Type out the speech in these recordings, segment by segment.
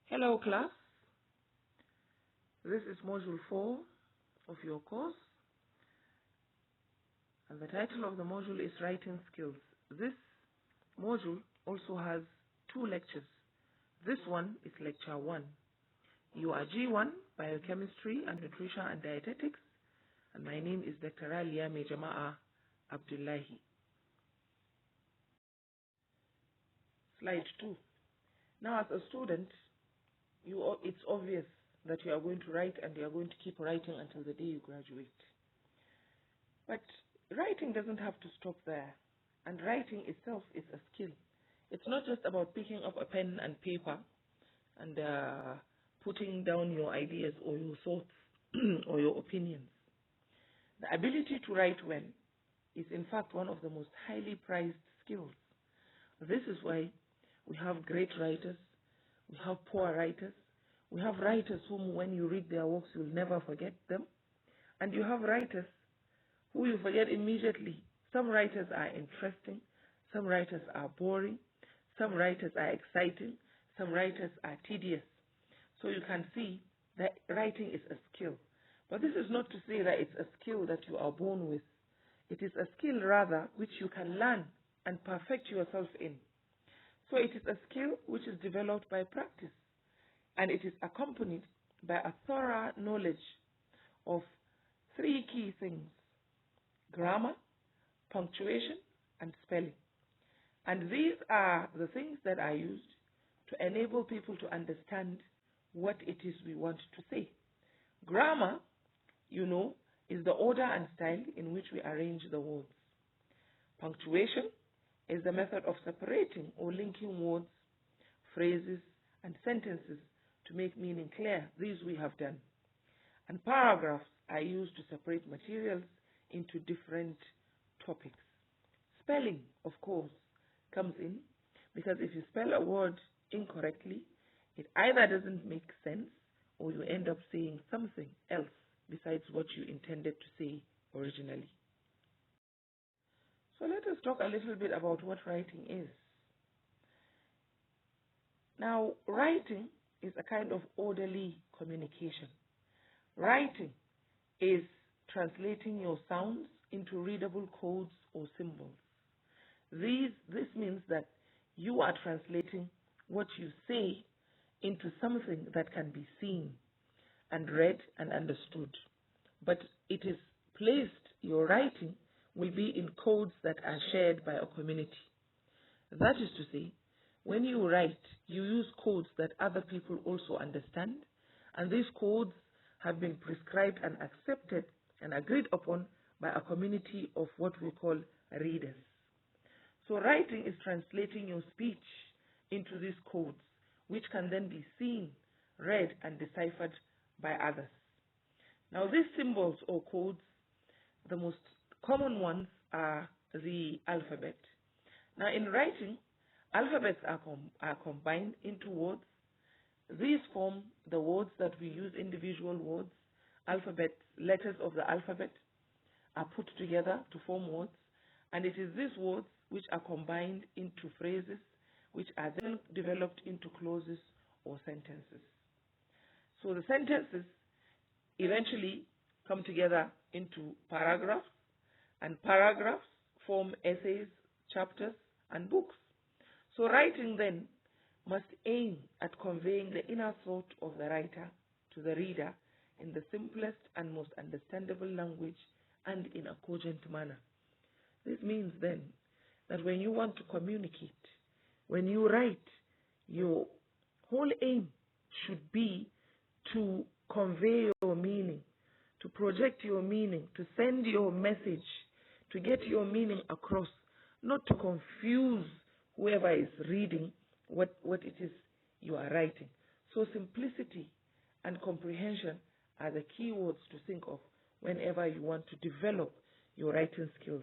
Hello class, this is module 4 of your course and the title of the module is Writing Skills. This module also has 2 lectures. This one is lecture 1. You are G1 Biochemistry and Nutrition and Dietetics and my name is Dr. UOE MOD Abdullahi. Slide 2. Now as a student, it's obvious that you are going to write and you are going to keep writing until the day you graduate. But writing doesn't have to stop there. And writing itself is a skill. It's not just about picking up a pen and paper and putting down your ideas or your thoughts or your opinions. The ability to write well is in fact one of the most highly prized skills. This is why we have great writers, we have poor writers, we have writers whom when you read their works you'll never forget them, and you have writers who you forget immediately. Some writers are interesting, some writers are boring, some writers are exciting, some writers are tedious. So you can see that writing is a skill. But this is not to say that it's a skill that you are born with. It is a skill rather which you can learn and perfect yourself in. So it is a skill which is developed by practice, and it is accompanied by a thorough knowledge of 3 key things: grammar, punctuation, and spelling. And these are the things that are used to enable people to understand what it is we want to say. Grammar, you know, is the order and style in which we arrange the words. Punctuation is the method of separating or linking words, phrases, and sentences to make meaning clear. These we have done. And paragraphs are used to separate materials into different topics. Spelling, of course, comes in because if you spell a word incorrectly, it either doesn't make sense or you end up saying something else besides what you intended to say originally. So let us talk a little bit about what writing is. Now, writing is a kind of orderly communication. Writing is translating your sounds into readable codes or symbols. This means that you are translating what you say into something that can be seen and read and understood. But it is placed, your writing will be in codes that are shared by a community. That is to say, when you write, you use codes that other people also understand, and these codes have been prescribed and accepted and agreed upon by a community of what we call readers. So writing is translating your speech into these codes, which can then be seen, read, and deciphered by others. Now these symbols or codes, the most common ones are the alphabet. Now in writing, alphabets are combined into words. These form the words that we use, individual words. Alphabet, letters of the alphabet are put together to form words, and it is these words which are combined into phrases, which are then developed into clauses or sentences. So the sentences eventually come together into paragraphs, and paragraphs form essays, chapters, and books. So writing then must aim at conveying the inner thought of the writer to the reader in the simplest and most understandable language and in a cogent manner. This means then that when you want to communicate, when you write, your whole aim should be to convey your meaning, to project your meaning, to send your message, to get your meaning across, not to confuse whoever is reading what it is you are writing. So simplicity and comprehension are the key words to think of whenever you want to develop your writing skills.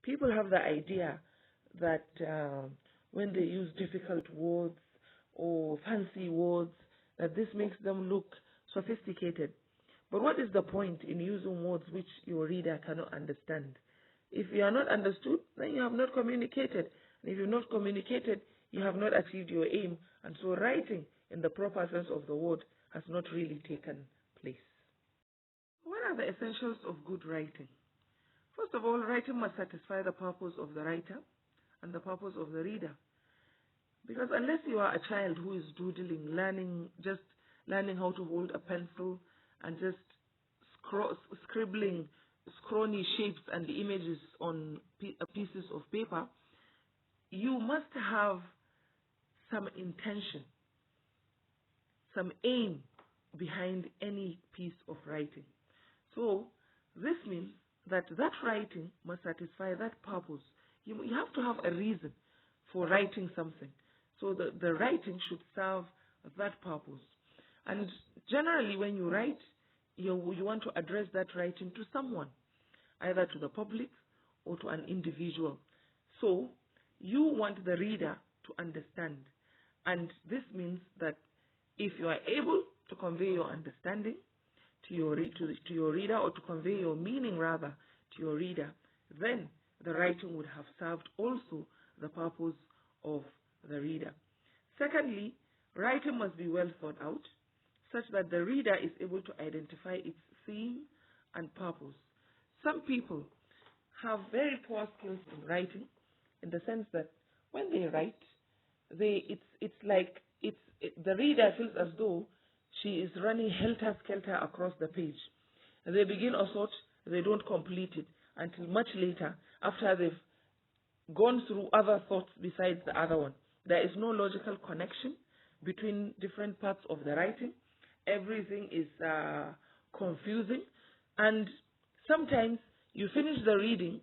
People have the idea that when they use difficult words or fancy words, that this makes them look sophisticated. But what is the point in using words which your reader cannot understand? If you are not understood, then you have not communicated. And if you have not communicated, you have not achieved your aim. And so writing in the proper sense of the word has not really taken place. What are the essentials of good writing? First of all, writing must satisfy the purpose of the writer and the purpose of the reader. Because unless you are a child who is doodling, just learning how to hold a pencil and just scribbling scrawny shapes and images on pieces of paper, you must have some intention, some aim behind any piece of writing. So this means that writing must satisfy that purpose. You have to have a reason for writing something. So the writing should serve that purpose. And generally when you write, you want to address that writing to someone, either to the public or to an individual. So you want the reader to understand. And this means that if you are able to convey your understanding to your reader, or to convey your meaning rather to your reader, then the writing would have served also the purpose of the reader. Secondly, writing must be well thought out, such that the reader is able to identify its theme and purpose. Some people have very poor skills in writing, in the sense that when they write, it's like the reader feels as though she is running helter-skelter across the page. They begin a thought, they don't complete it until much later, after they've gone through other thoughts besides the other one. There is no logical connection between different parts of the writing. Everything is confusing, and sometimes you finish the reading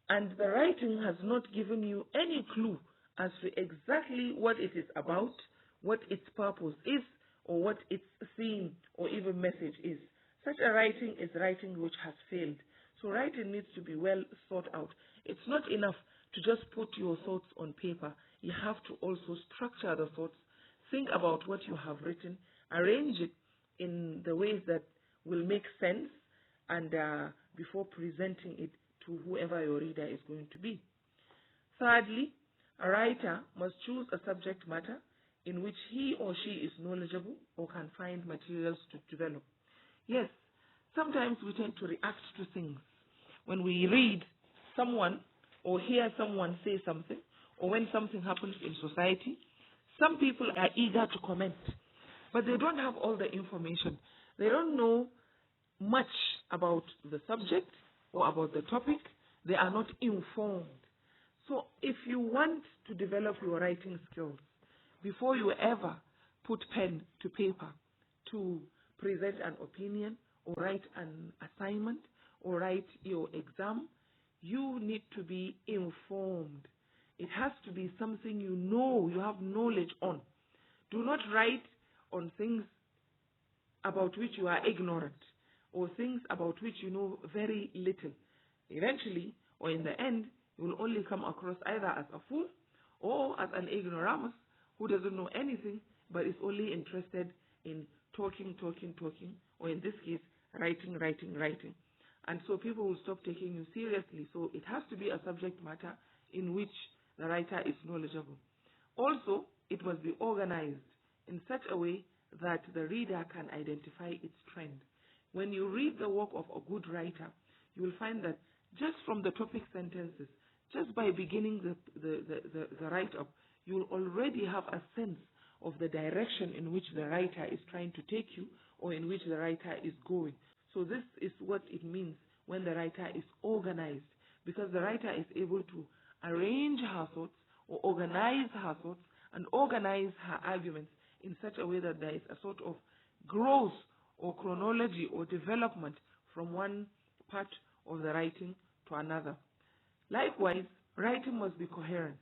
and the writing has not given you any clue as to exactly what it is about, what its purpose is, or what its theme or even message is. Such a writing is writing which has failed. So writing needs to be well thought out. It's not enough to just put your thoughts on paper. You have to also structure the thoughts, think about what you have written, arrange it in the ways that will make sense, and before presenting it to whoever your reader is going to be. Thirdly, a writer must choose a subject matter in which he or she is knowledgeable or can find materials to develop. Yes, sometimes we tend to react to things. When we read someone or hear someone say something, or when something happens in society, some people are eager to comment, but they don't have all the information. They don't know much about the subject or about the topic. They are not informed. So if you want to develop your writing skills, before you ever put pen to paper to present an opinion or write an assignment or write your exam, you need to be informed. It has to be something you know, you have knowledge on. Do not write on things about which you are ignorant, or things about which you know very little. Eventually, or in the end, you will only come across either as a fool or as an ignoramus who doesn't know anything but is only interested in talking, or in this case, writing. And so people will stop taking you seriously. So it has to be a subject matter in which the writer is knowledgeable. Also, it must be organized in such a way that the reader can identify its trend. When you read the work of a good writer, you will find that just from the topic sentences, just by beginning the write-up, you will already have a sense of the direction in which the writer is trying to take you, or in which the writer is going. So this is what it means when the writer is organized, because the writer is able to arrange her thoughts, or organize her thoughts, and organize her arguments in such a way that there is a sort of growth or chronology or development from one part of the writing to another. Likewise, writing must be coherent.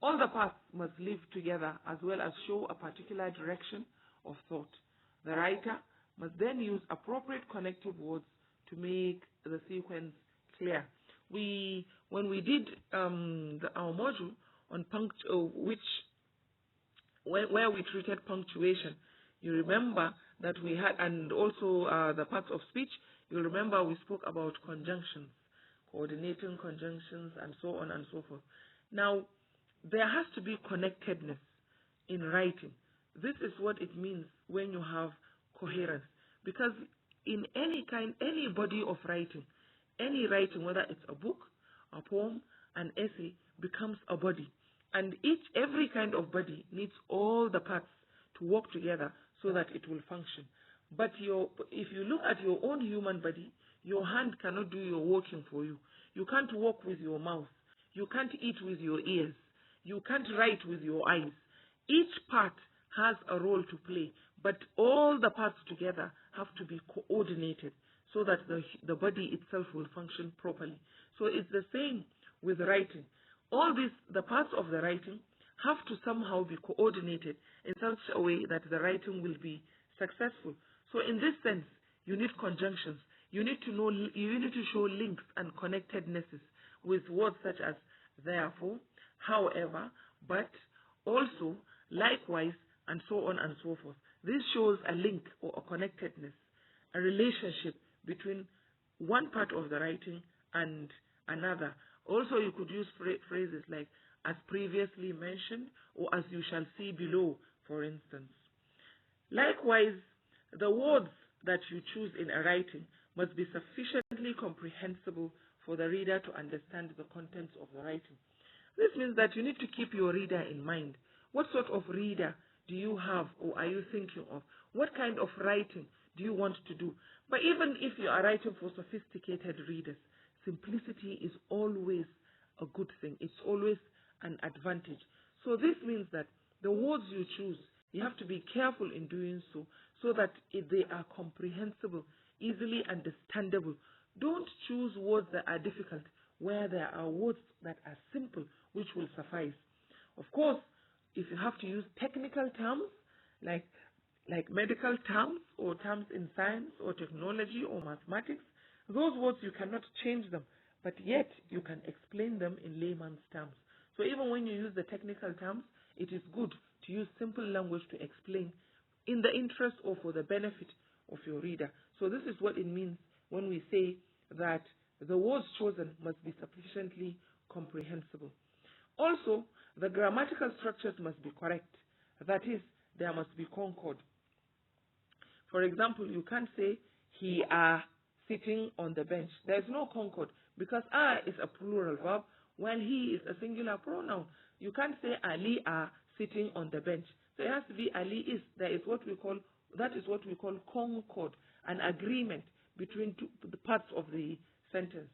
All the parts must live together as well as show a particular direction of thought. The writer must then use appropriate connective words to make the sequence clear. When we did our module on where we treated punctuation, you remember that we had, and also the parts of speech, you remember we spoke about conjunctions, coordinating conjunctions, and so on and so forth. Now, there has to be connectedness in writing. This is what it means when you have coherence. Because in any body of writing, any writing, whether it's a book, a poem, an essay, becomes a body. And every kind of body needs all the parts to work together so that it will function. But if you look at your own human body, your hand cannot do your walking for you. You can't walk with your mouth. You can't eat with your ears. You can't write with your eyes. Each part has a role to play, but all the parts together have to be coordinated so that the body itself will function properly. So it's the same with writing. All the parts of the writing have to somehow be coordinated in such a way that the writing will be successful. So in this sense, you need conjunctions. You need to show links and connectednesses with words such as therefore, however, but, also, likewise, and so on and so forth. This shows a link or a connectedness, a relationship between one part of the writing and another. Also, you could use phrases like as previously mentioned or as you shall see below, for instance. Likewise, the words that you choose in a writing must be sufficiently comprehensible for the reader to understand the contents of the writing. This means that you need to keep your reader in mind. What sort of reader do you have or are you thinking of? What kind of writing do you want to do? But even if you are writing for sophisticated readers, simplicity is always a good thing. It's always an advantage. So this means that the words you choose, you have to be careful in doing so that they are comprehensible, easily understandable. Don't choose words that are difficult where there are words that are simple, which will suffice. Of course, if you have to use technical terms, like medical terms or terms in science or technology or mathematics, those words you cannot change them, but yet you can explain them in layman's terms. So even when you use the technical terms, it is good to use simple language to explain in the interest or for the benefit of your reader. So this is what it means when we say that the words chosen must be sufficiently comprehensible. Also, the grammatical structures must be correct. That is, there must be concord. For example, you can't say, he are sitting on the bench. There is no concord because are is a plural verb while he is a singular pronoun. You can't say Ali are sitting on the bench. So it has to be Ali is. That is what we call concord, an agreement between the parts of the sentence.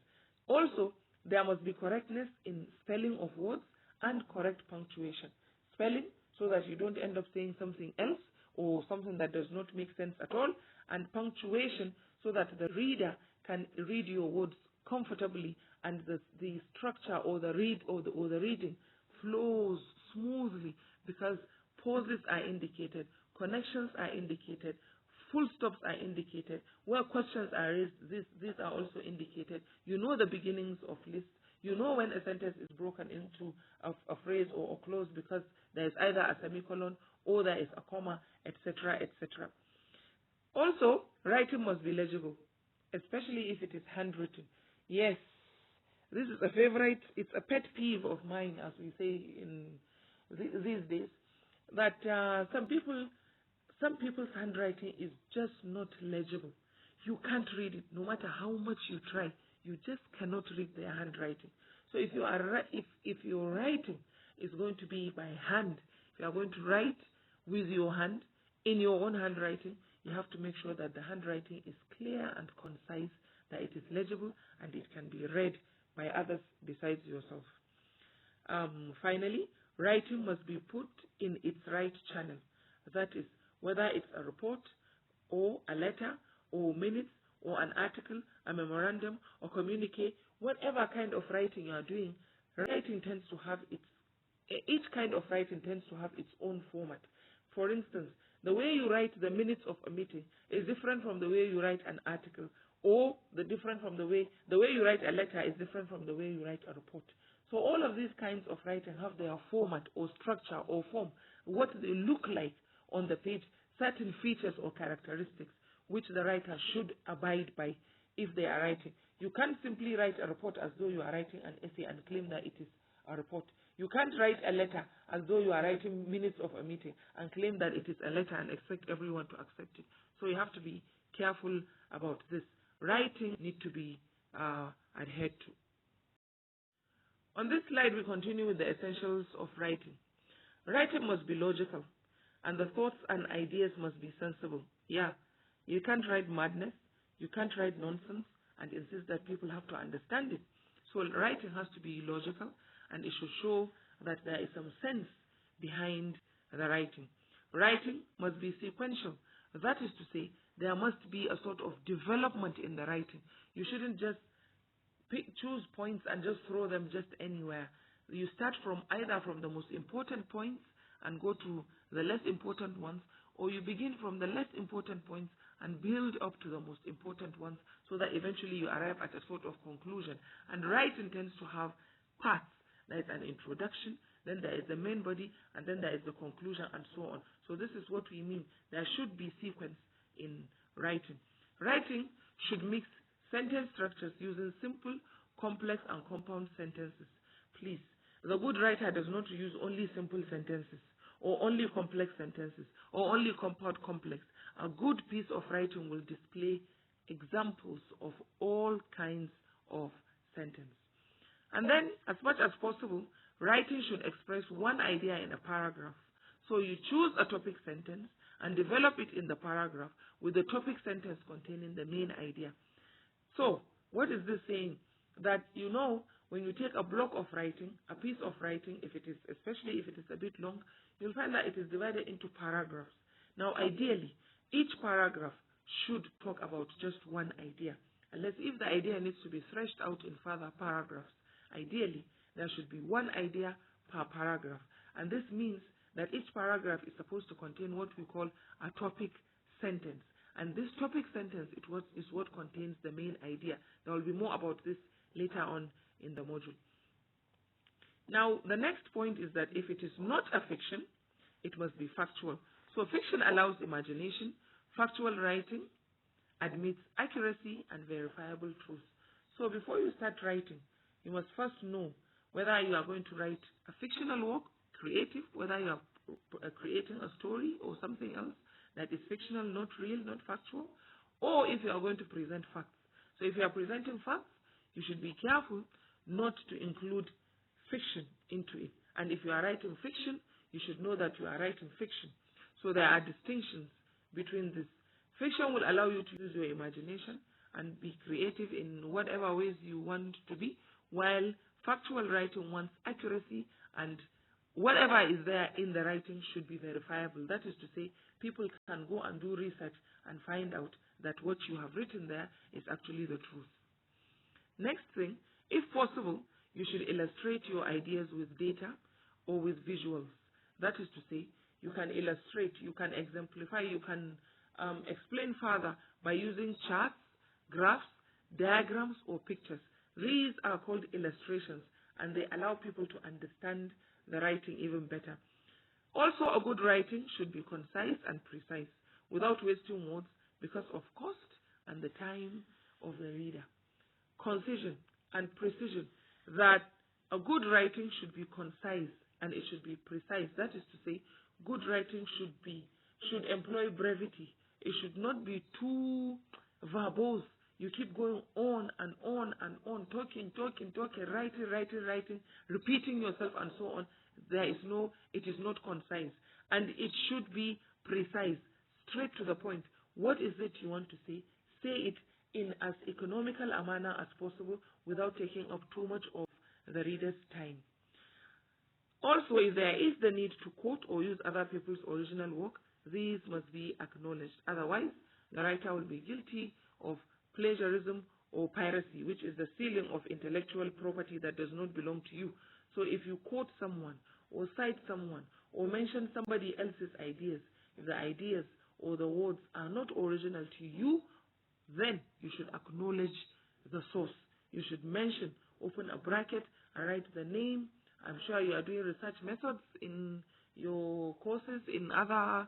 Also, there must be correctness in spelling of words and correct punctuation. Spelling so that you don't end up saying something else or something that does not make sense at all, and punctuation so that the reader can read your words comfortably and the structure or the reading flows smoothly because pauses are indicated, connections are indicated, full stops are indicated, where questions are raised, these are also indicated. You know the beginnings of lists. You know when a sentence is broken into a phrase or a clause because there is either a semicolon or there is a comma, etc., etc. Also, writing must be legible, especially if it is handwritten. Yes, this is a favorite, it's a pet peeve of mine, as we say in these days, that some people's handwriting is just not legible. You can't read it, no matter how much you try. You just cannot read their handwriting. So if your writing is going to be by hand, if you are going to write with your hand in your own handwriting, you have to make sure that the handwriting is clear and concise, that it is legible and it can be read by others besides yourself. Finally, writing must be put in its right channel. That is, whether it's a report or a letter or minutes or an article, a memorandum or communique, whatever kind of writing you are doing, each kind of writing tends to have its own format. For instance, the way you write the minutes of a meeting is different from the way you write an article, or the way you write a letter is different from the way you write a report. So all of these kinds of writing have their format or structure or form, what they look like on the page, certain features or characteristics which the writer should abide by if they are writing. You can't simply write a report as though you are writing an essay and claim that it is a report. You can't write a letter as though you are writing minutes of a meeting and claim that it is a letter and expect everyone to accept it. So you have to be careful about this. Writing needs to be adhered to. On this slide, we continue with the essentials of writing. Writing must be logical, and the thoughts and ideas must be sensible. Yeah, you can't write madness, you can't write nonsense, and insist that people have to understand it. So writing has to be logical, and it should show that there is some sense behind the writing. Writing must be sequential. That is to say, there must be a sort of development in the writing. You shouldn't just choose points and just throw them just anywhere. You start from either from the most important points and go to the less important ones, or you begin from the less important points and build up to the most important ones so that eventually you arrive at a sort of conclusion. And writing tends to have parts. There is an introduction, then there is the main body, and then there is the conclusion, and so on. So this is what we mean. There should be sequence in writing. Writing should mix sentence structures using simple, complex, and compound sentences. Please, the good writer does not use only simple sentences, or only complex sentences, or only compound complex. A good piece of writing will display examples of all kinds of sentence. And then, as much as possible, writing should express one idea in a paragraph. So you choose a topic sentence and develop it in the paragraph with the topic sentence containing the main idea. So, what is this saying? That you know, when you take a block of writing, a piece of writing, especially if it is a bit long, you'll find that it is divided into paragraphs. Now, ideally, each paragraph should talk about just one idea. Unless if the idea needs to be threshed out in further paragraphs, ideally, there should be one idea per paragraph. And this means that each paragraph is supposed to contain what we call a topic sentence. And this topic sentence is what contains the main idea. There will be more about this later on in the module. Now, the next point is that if it is not a fiction, it must be factual. So fiction allows imagination. Factual writing admits accuracy and verifiable truth. So before you start writing, you must first know whether you are going to write a fictional work, creative, whether you are creating a story or something else that is fictional, not real, not factual, or if you are going to present facts. So if you are presenting facts, you should be careful not to include fiction into it. And if you are writing fiction, you should know that you are writing fiction. So there are distinctions between this. Fiction will allow you to use your imagination and be creative in whatever ways you want to be, while factual writing wants accuracy, and whatever is there in the writing should be verifiable. That is to say, people can go and do research and find out that what you have written there is actually the truth. Next thing, if possible, you should illustrate your ideas with data or with visuals. That is to say, you can illustrate, you can exemplify, you can explain further by using charts, graphs, diagrams, or pictures. These are called illustrations, and they allow people to understand the writing even better. Also, a good writing should be concise and precise, without wasting words because of cost and the time of the reader. Concision and precision, that a good writing should be concise and it should be precise. That is to say, good writing should employ brevity. It should not be too verbose. You keep going on and on and on, talking, writing, repeating yourself and so on. It is not concise. And it should be precise, straight to the point. What is it you want to say? Say it in as economical a manner as possible without taking up too much of the reader's time. Also, if there is the need to quote or use other people's original work, these must be acknowledged. Otherwise, the writer will be guilty of plagiarism or piracy, which is the stealing of intellectual property that does not belong to you. So if you quote someone or cite someone or mention somebody else's ideas, if the ideas or the words are not original to you, then you should acknowledge the source. You should mention, open a bracket and write the name. I'm sure you are doing research methods in your courses, in other,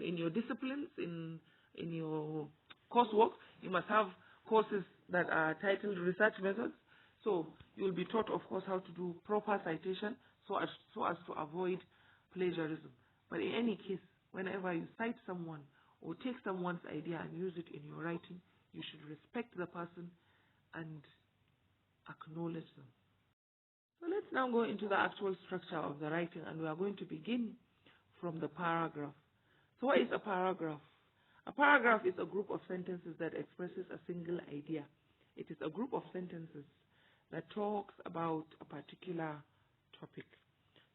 in your disciplines, in your coursework. You must have courses that are titled research methods. So you'll be taught, of course, how to do proper citation so as to avoid plagiarism. But in any case, whenever you cite someone or take someone's idea and use it in your writing, you should respect the person and acknowledge them. So let's now go into the actual structure of the writing, and we are going to begin from the paragraph. So what is a paragraph? A paragraph is a group of sentences that expresses a single idea. It is a group of sentences that talks about a particular topic.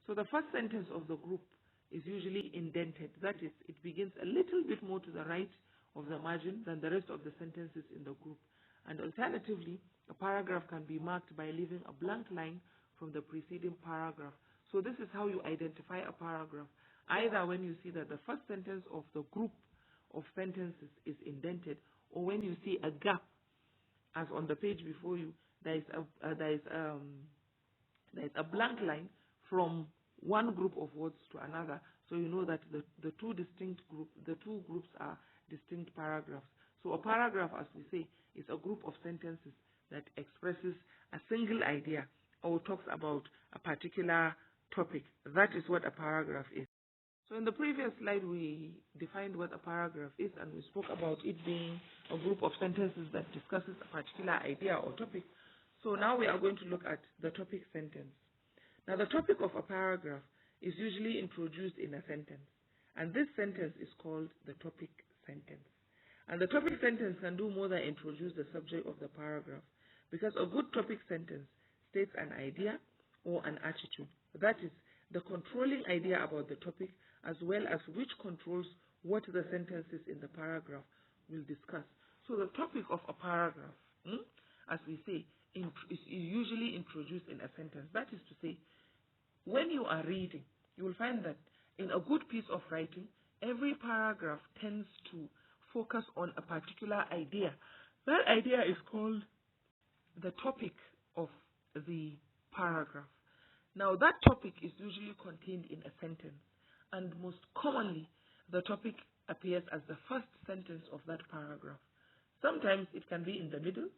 So the first sentence of the group is usually indented. That is, it begins a little bit more to the right of the margin than the rest of the sentences in the group. And alternatively, a paragraph can be marked by leaving a blank line from the preceding paragraph. So this is how you identify a paragraph. Either when you see that the first sentence of the group of sentences is indented, or when you see a gap, as on the page before you, there is a blank line from one group of words to another, so you know that the two groups are distinct paragraphs. So a paragraph, as we say, is a group of sentences that expresses a single idea or talks about a particular topic. That is what a paragraph is. So in the previous slide, we defined what a paragraph is, and we spoke about it being a group of sentences that discusses a particular idea or topic. So now we are going to look at the topic sentence. Now, the topic of a paragraph is usually introduced in a sentence, and this sentence is called the topic sentence. And the topic sentence can do more than introduce the subject of the paragraph, because a good topic sentence states an idea or an attitude. That is, the controlling idea about the topic, as well as which controls what the sentences in the paragraph will discuss. So the topic of a paragraph, as we say, is usually introduced in a sentence. That is to say, when you are reading, you will find that in a good piece of writing, every paragraph tends to focus on a particular idea. That idea is called the topic of the paragraph. Now, that topic is usually contained in a sentence, and most commonly, the topic appears as the first sentence of that paragraph. Sometimes it can be in the middle,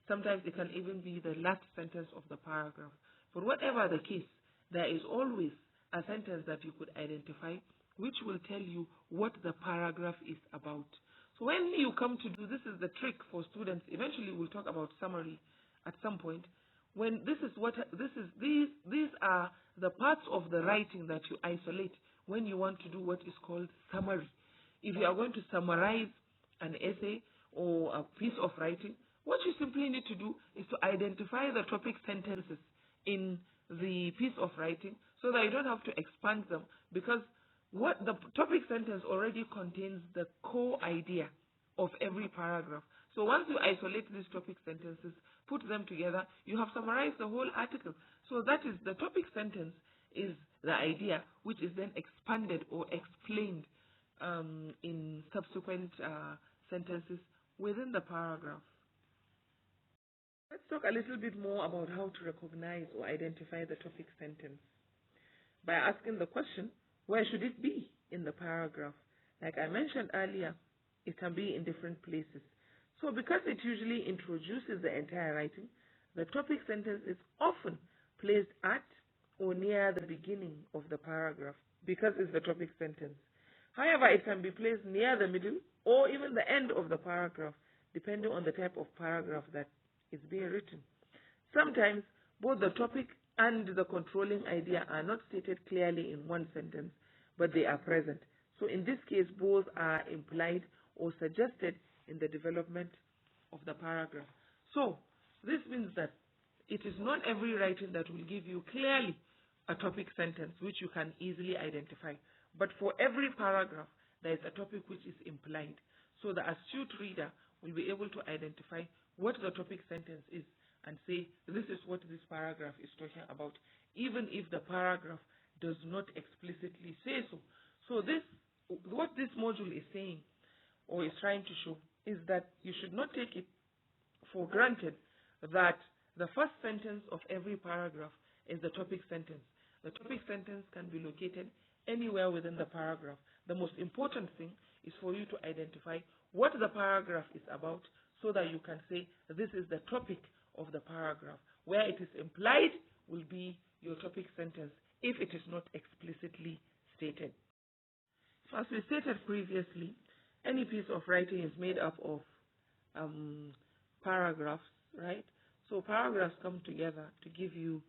sometimes it can even be the last sentence of the paragraph. But whatever the case, there is always a sentence that you could identify which will tell you what the paragraph is about. So when you come to do, this is the trick for students. Eventually we'll talk about summary at some point. When these are the parts of the writing that you isolate when you want to do what is called summary. If you are going to summarize an essay or a piece of writing, what you simply need to do is to identify the topic sentences in the piece of writing so that you don't have to expand them, because what the topic sentence already contains the core idea of every paragraph. So once you isolate these topic sentences, put them together, you have summarized the whole article. So that is, the topic sentence is the idea, which is then expanded or explained in subsequent sentences within the paragraph. Let's talk a little bit more about how to recognize or identify the topic sentence by asking the question, where should it be in the paragraph? Like I mentioned earlier, it can be in different places. So because it usually introduces the entire writing, the topic sentence is often placed at or near the beginning of the paragraph because it's the topic sentence. However, it can be placed near the middle or even the end of the paragraph, depending on the type of paragraph that is being written. Sometimes both the topic and the controlling idea are not stated clearly in one sentence, but they are present. So in this case, both are implied or suggested in the development of the paragraph. So this means that it is not every writing that will give you clearly a topic sentence which you can easily identify. But for every paragraph, there is a topic which is implied. So the astute reader will be able to identify what the topic sentence is and say, this is what this paragraph is talking about, even if the paragraph does not explicitly say so. So what this module is saying or is trying to show is that you should not take it for granted that the first sentence of every paragraph is the topic sentence. The topic sentence can be located anywhere within the paragraph. The most important thing is for you to identify what the paragraph is about so that you can say this is the topic of the paragraph. Where it is implied will be your topic sentence if it is not explicitly stated. So as we stated previously, any piece of writing is made up of paragraphs, right? So paragraphs come together to give you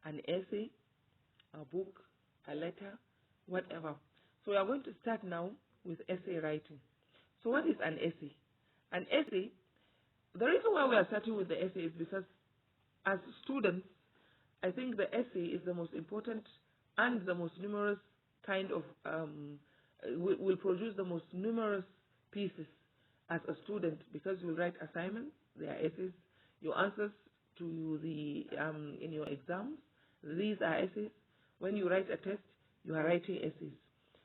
an essay, a book, a letter, whatever. So we are going to start now with essay writing. So what is an essay? An essay, the reason why we are starting with the essay is because as students, I think the essay is the most important and the most numerous kind of, will produce the most numerous pieces as a student, because you will write assignments, they are essays, your answers to the, in your exams, these are essays. When you write a test, you are writing essays.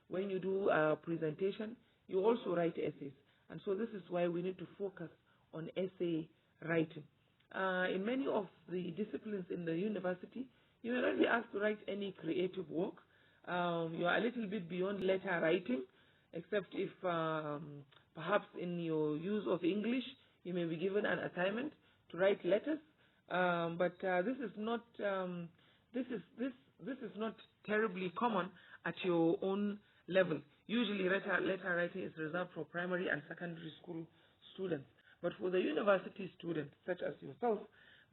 When you do a presentation, you also write essays. And so this is why we need to focus on essay writing. In many of the disciplines in the university, you may not be asked to write any creative work. You are a little bit beyond letter writing, except if perhaps in your use of English, you may be given an assignment to write letters. But this is not this is not terribly common at your own level. Usually, letter writing is reserved for primary and secondary school students. But for the university students, such as yourself,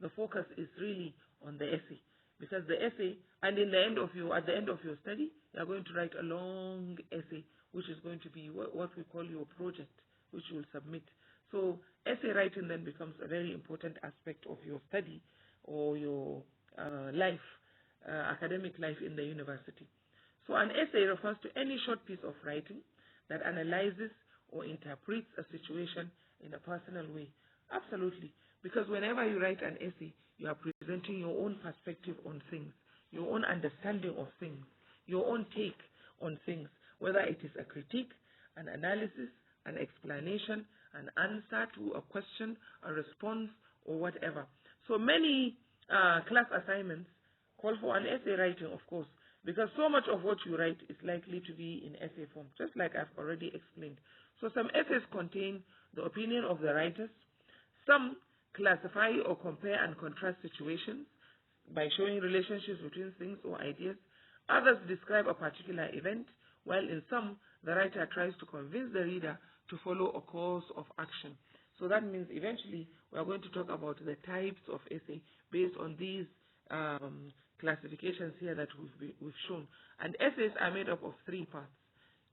the focus is really on the essay. Because the essay, and at the end of your study, you are going to write a long essay, which is going to be what we call your project, which you will submit. So essay writing then becomes a very important aspect of your study or your life, academic life in the university. So an essay refers to any short piece of writing that analyzes or interprets a situation in a personal way. Absolutely. Because whenever you write an essay, you are presenting your own perspective on things, your own understanding of things, your own take on things, whether it is a critique, an analysis, an explanation, an answer to a question, a response, or whatever. So many class assignments call for an essay writing, of course, because so much of what you write is likely to be in essay form, just like I've already explained. So some essays contain the opinion of the writers. Some classify or compare and contrast situations by showing relationships between things or ideas. Others describe a particular event, while in some, the writer tries to convince the reader to follow a course of action. So that means eventually we are going to talk about the types of essay based on these classifications here that we've shown. And essays are made up of three parts.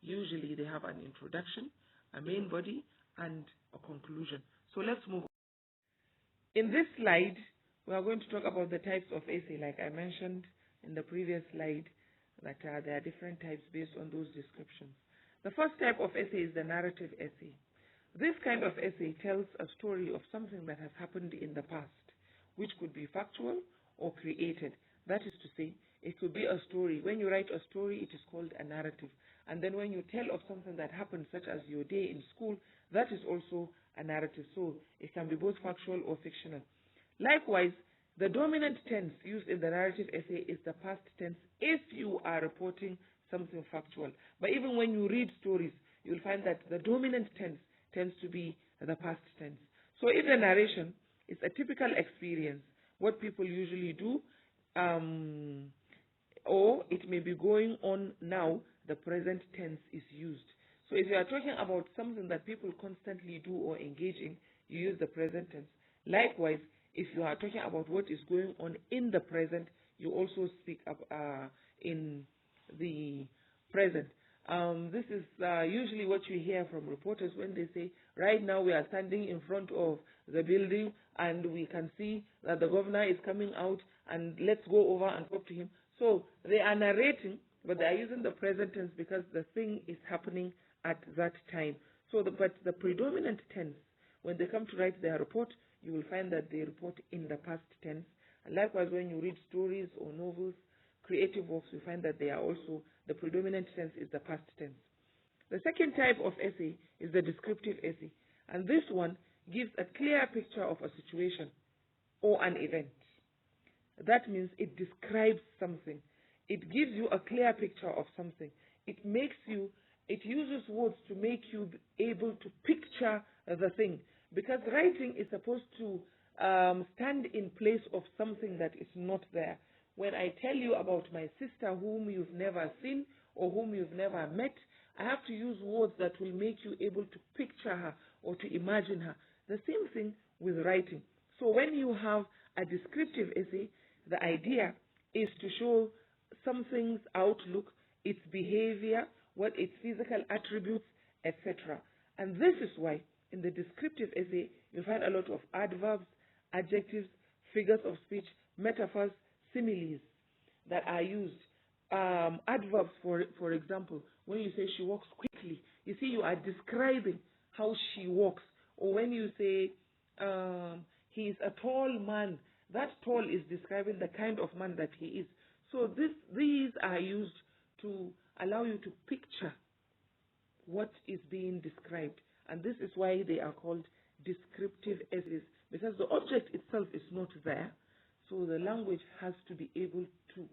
Usually they have an introduction, a main body, and a conclusion. So let's move on. In this slide, we are going to talk about the types of essay, like I mentioned in the previous slide, that there are different types based on those descriptions. The first type of essay is the narrative essay. This kind of essay tells a story of something that has happened in the past, which could be factual or created. That is to say, it could be a story. When you write a story, it is called a narrative. And then when you tell of something that happened, such as your day in school, that is also a narrative. So it can be both factual or fictional. Likewise, the dominant tense used in the narrative essay is the past tense if you are reporting something factual. But even when you read stories, you'll find that the dominant tense tends to be the past tense. So if the narration is a typical experience, what people usually do, or it may be going on now, the present tense is used. So if you are talking about something that people constantly do or engage in, you use the present tense. Likewise, if you are talking about what is going on in the present, you also speak up in the present. This is usually what you hear from reporters when they say, right now we are standing in front of the building and we can see that the governor is coming out and let's go over and talk to him. So they are narrating, but they are using the present tense because the thing is happening at that time. So, but the predominant tense, when they come to write their report, you will find that they report in the past tense. And likewise, when you read stories or novels, creative works, you find that they are also, the predominant tense is the past tense. The second type of essay is the descriptive essay. And this one gives a clear picture of a situation or an event. That means it describes something. It gives you a clear picture of something. It uses words to make you able to picture the thing. Because writing is supposed to stand in place of something that is not there. When I tell you about my sister whom you've never seen or whom you've never met, I have to use words that will make you able to picture her or to imagine her. The same thing with writing. So when you have a descriptive essay, the idea is to show something's outlook, its behavior, what its physical attributes, etc. And this is why in the descriptive essay you find a lot of adverbs, adjectives, figures of speech, metaphors, similes that are used. Adverbs, for example, when you say she walks quickly, you see you are describing how she walks. Or when you say he is a tall man, that tall is describing the kind of man that he is. So these are used to allow you to picture what is being described. And this is why they are called descriptive essays, because the object itself is not there. So the language has to be able to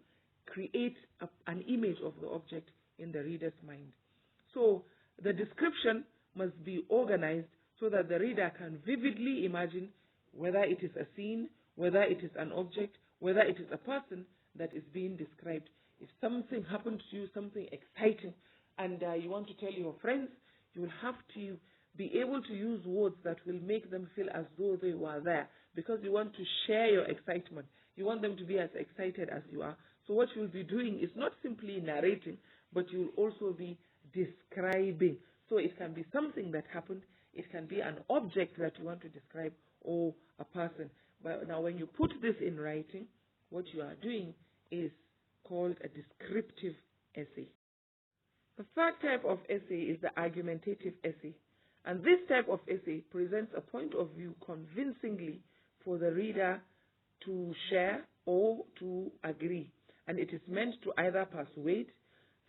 create an image of the object in the reader's mind. So the description must be organized so that the reader can vividly imagine whether it is a scene, whether it is an object, whether it is a person that is being described. If something happened to you, something exciting, and you want to tell your friends, you will have to be able to use words that will make them feel as though they were there, because you want to share your excitement. You want them to be as excited as you are. So what you'll be doing is not simply narrating, but you'll also be describing. So it can be something that happened, it can be an object that you want to describe, or a person. But now when you put this in writing, what you are doing is called a descriptive essay. The third type of essay is the argumentative essay. And this type of essay presents a point of view convincingly for the reader to share or to agree. And it is meant to either persuade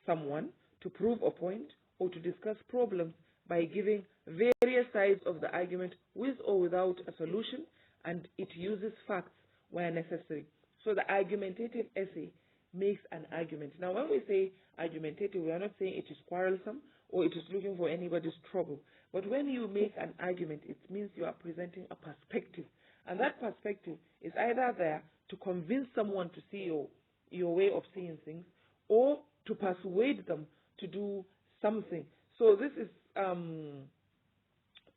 someone, to prove a point, or to discuss problems by giving various sides of the argument with or without a solution, and it uses facts where necessary. So the argumentative essay makes an argument. Now when we say argumentative, we are not saying it is quarrelsome or it is looking for anybody's trouble. But when you make an argument, it means you are presenting a perspective. And that perspective is either there to convince someone to see your way of seeing things, or to persuade them to do something. So this is,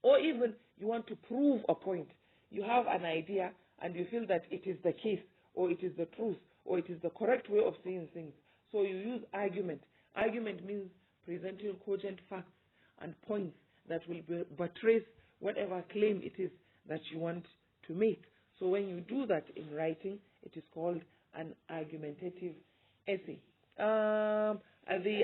or even you want to prove a point. You have an idea and you feel that it is the case, or it is the truth, or it is the correct way of seeing things. So you use argument. Argument means presenting cogent facts and points that will buttress whatever claim it is that you want to make. So when you do that in writing, it is called an argumentative essay. The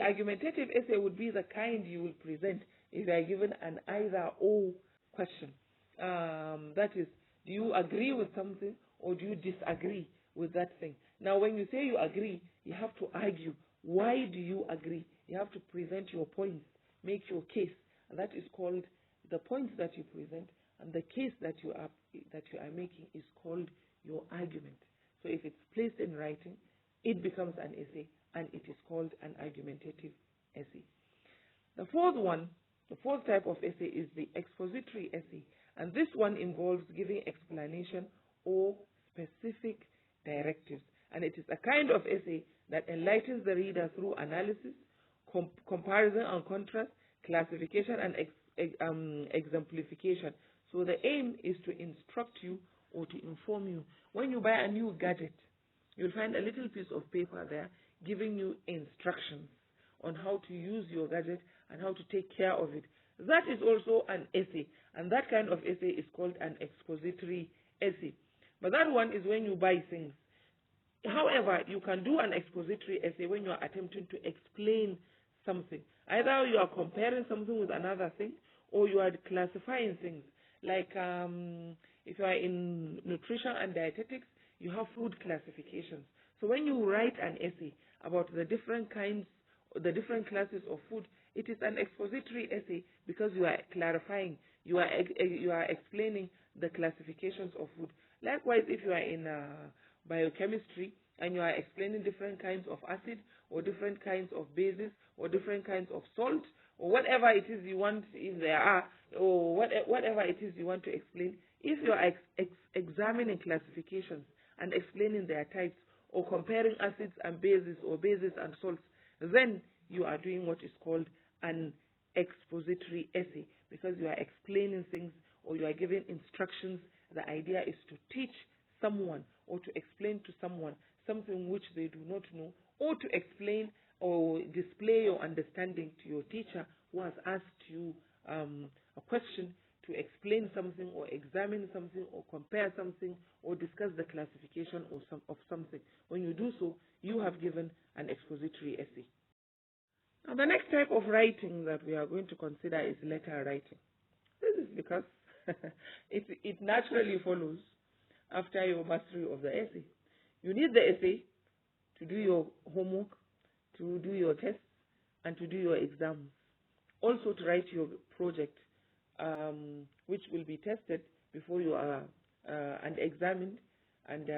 argumentative essay would be the kind you will present if you are given an either-or question. That is, do you agree with something or do you disagree with that thing? Now, when you say you agree, you have to argue. Why do you agree? You have to present your points, make your case. And that is called the points that you present, and the case that you are making is called your argument. So if it's placed in writing, it becomes an essay, and it is called an argumentative essay. The fourth type of essay is the expository essay, and this one involves giving explanation or specific directives. And it is a kind of essay that enlightens the reader through analysis, comparison and contrast, classification and exemplification. So the aim is to instruct you or to inform you. When you buy a new gadget, you'll find a little piece of paper there giving you instructions on how to use your gadget and how to take care of it. That is also an essay, and that kind of essay is called an expository essay. But that one is when you buy things. However, you can do an expository essay when you are attempting to explain something. Either you are comparing something with another thing, or you are classifying things. Like if you are in nutrition and dietetics, you have food classifications. So when you write an essay about the different kinds, the different classes of food, it is an expository essay because you are clarifying, you are explaining the classifications of food. Likewise, if you are in biochemistry and you are explaining different kinds of acid, or different kinds of bases, or different kinds of salt, or whatever it is you want, if there are, or whatever it is you want to explain, if you are examining classifications and explaining their types, or comparing acids and bases, or bases and salts, then you are doing what is called an expository essay, because you are explaining things or you are giving instructions. The idea is to teach someone or to explain to someone something which they do not know, or to explain or display your understanding to your teacher who has asked you a question, to explain something or examine something or compare something or discuss the classification of something. When you do so, you have given an expository essay. Now, the next type of writing that we are going to consider is letter writing. This is because it naturally follows after your mastery of the essay. You need the essay to do your homework, to do your tests, and to do your exams. Also to write your project, which will be tested before you are and examined, and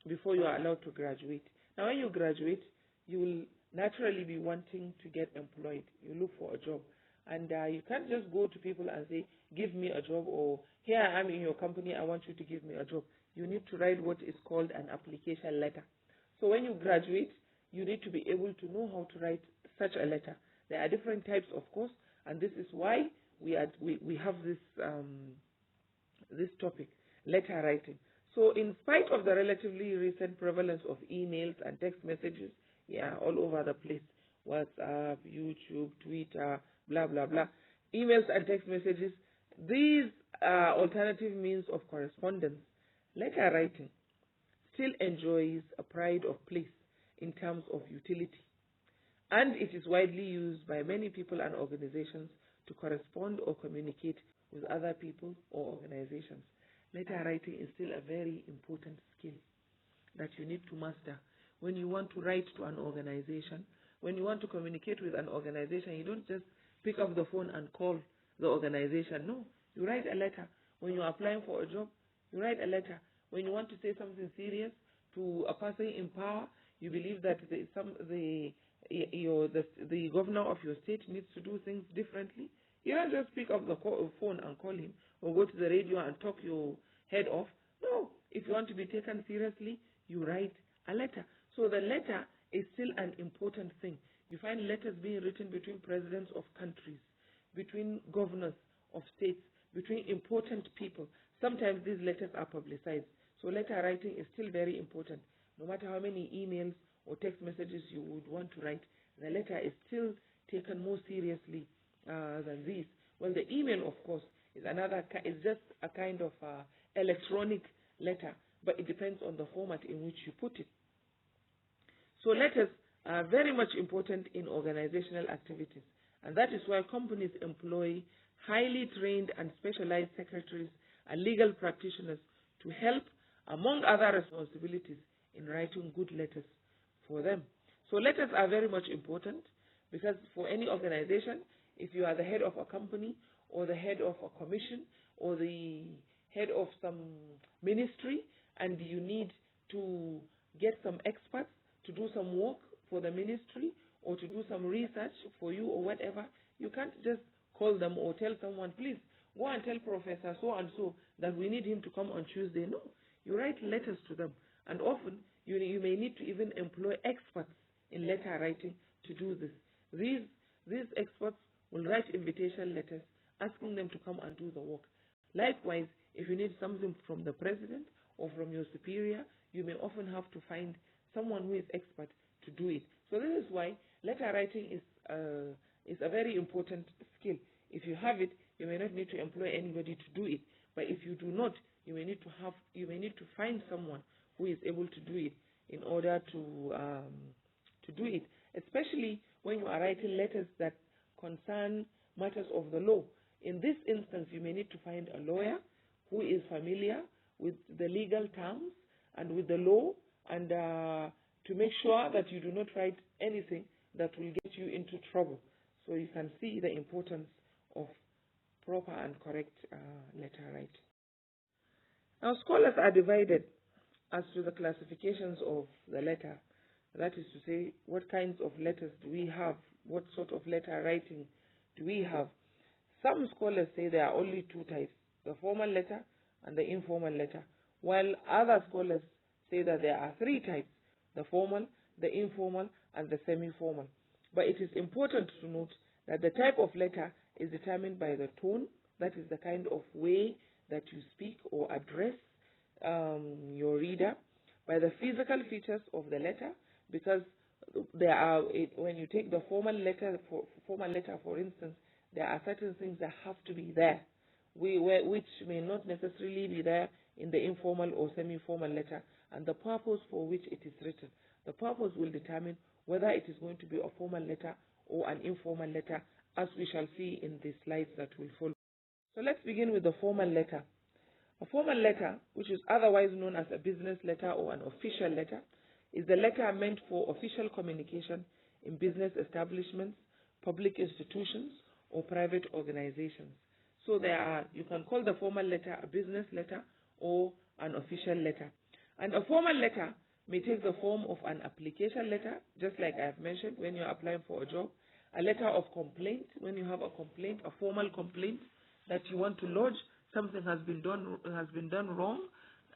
before you are allowed to graduate. Now, when you graduate, you will naturally be wanting to get employed. You look for a job, and you can't just go to people and say, give me a job, or here I am in your company, I want you to give me a job. You need to write what is called an application letter. So when you graduate, you need to be able to know how to write such a letter. There are different types, of course, and this is why we have this this topic, letter writing. So in spite of the relatively recent prevalence of emails and text messages, all over the place, WhatsApp, YouTube, Twitter, blah, blah, blah, emails and text messages, these alternative means of correspondence, letter writing still enjoys a pride of place in terms of utility, and it is widely used by many people and organizations to correspond or communicate with other people or organizations. Letter writing is still a very important skill that you need to master. When you want to write to an organization, when you want to communicate with an organization, you don't just pick up the phone and call the organization. No, you write a letter. When you're applying for a job, you write a letter. When you want to say something serious to a person in power, you believe that the governor of your state needs to do things differently, you don't just pick up the phone and call him, or go to the radio and talk your head off. No, if you want to be taken seriously, you write a letter. So the letter is still an important thing. You find letters being written between presidents of countries, between governors of states, between important people. Sometimes these letters are publicized. So letter writing is still very important. No matter how many emails or text messages you would want to write, the letter is still taken more seriously than these. Well, the email, of course, is just a kind of electronic letter, but it depends on the format in which you put it. So letters are very much important in organizational activities, and that is why companies employ highly trained and specialized secretaries and legal practitioners to help, among other responsibilities, in writing good letters for them. So letters are very much important, because for any organization, if you are the head of a company or the head of a commission or the head of some ministry, and you need to get some experts to do some work for the ministry or to do some research for you or whatever, you can't just call them or tell someone, please go and tell Professor so and so that we need him to come on Tuesday. No, you write letters to them, and often you may need to even employ experts in letter writing to do this. These experts will write invitation letters asking them to come and do the work. Likewise, if you need something from the president or from your superior, you may often have to find someone who is expert to do it. So this is why letter writing is a very important skill. If you have it, you may not need to employ anybody to do it. But if you do not, you may need to find someone who is able to do it in order to do it. Especially when you are writing letters that concern matters of the law. In this instance, you may need to find a lawyer who is familiar with the legal terms and with the law, and to make sure that you do not write anything that will get you into trouble. So you can see the importance of proper and correct letter writing. Now, scholars are divided as to the classifications of the letter. That is to say, what kinds of letters do we have? What sort of letter writing do we have? Some scholars say there are only two types, the formal letter and the informal letter, while other scholars say that there are three types, the formal, the informal, and the semi-formal. But it is important to note that the type of letter is determined by the tone, that is the kind of way that you speak or address your reader, by the physical features of the letter, because there are, when you take the formal letter, for instance, there are certain things that have to be there, which may not necessarily be there in the informal or semi-formal letter, and the purpose for which it is written. The purpose will determine whether it is going to be a formal letter or an informal letter, as we shall see in the slides that will follow. So let's begin with the formal letter. A formal letter, which is otherwise known as a business letter or an official letter, is the letter meant for official communication in business establishments, public institutions, or private organizations. So you can call the formal letter a business letter or an official letter. And a formal letter may take the form of an application letter, just like I have mentioned, when you're applying for a job, a letter of complaint, when you have a complaint, a formal complaint that you want to lodge, something has been done wrong,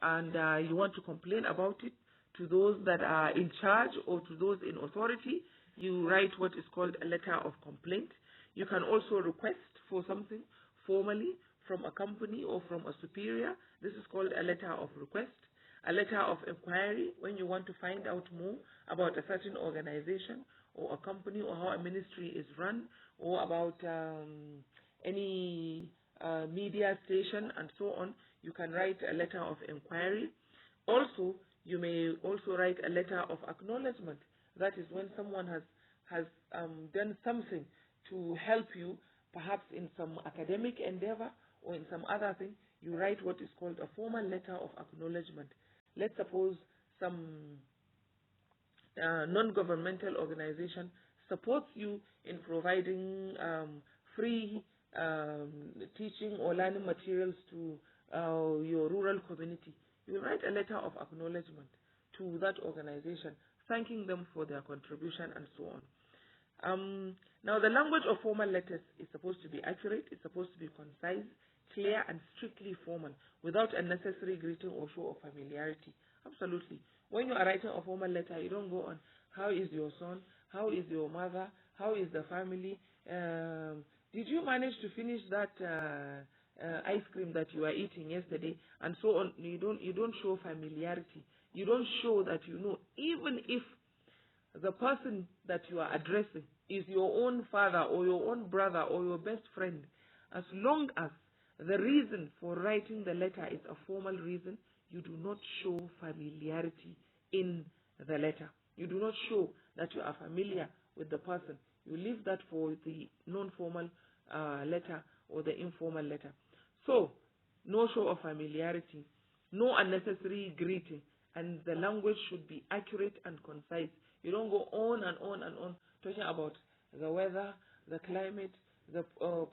and you want to complain about it to those that are in charge or to those in authority. You write what is called a letter of complaint. You can also request for something formally from a company or from a superior. This is called a letter of request. A letter of inquiry, when you want to find out more about a certain organization or a company or how a ministry is run, or about any media station and so on, you can write a letter of inquiry. Also, you may also write a letter of acknowledgement. That is when someone has done something to help you, perhaps in some academic endeavor or in some other thing. You write what is called a formal letter of acknowledgement. Let's suppose some non-governmental organization supports you in providing free teaching or learning materials to your rural community. You write a letter of acknowledgement to that organization, thanking them for their contribution and so on. Now, the language of formal letters is supposed to be accurate, it's supposed to be concise, clear, and strictly formal, without unnecessary greeting or show of familiarity. Absolutely. When you are writing a formal letter, you don't go on, how is your son, how is your mother, how is the family, did you manage to finish that ice cream that you were eating yesterday, and so on. You don't show familiarity. You don't show that you know, even if the person that you are addressing is your own father or your own brother or your best friend. As long as the reason for writing the letter is a formal reason, you do not show familiarity in the letter. You do not show that you are familiar with the person. You leave that for the non-formal letter or the informal letter. So, no show of familiarity, no unnecessary greeting, and the language should be accurate and concise. You don't go on and on and on talking about the weather, the climate, the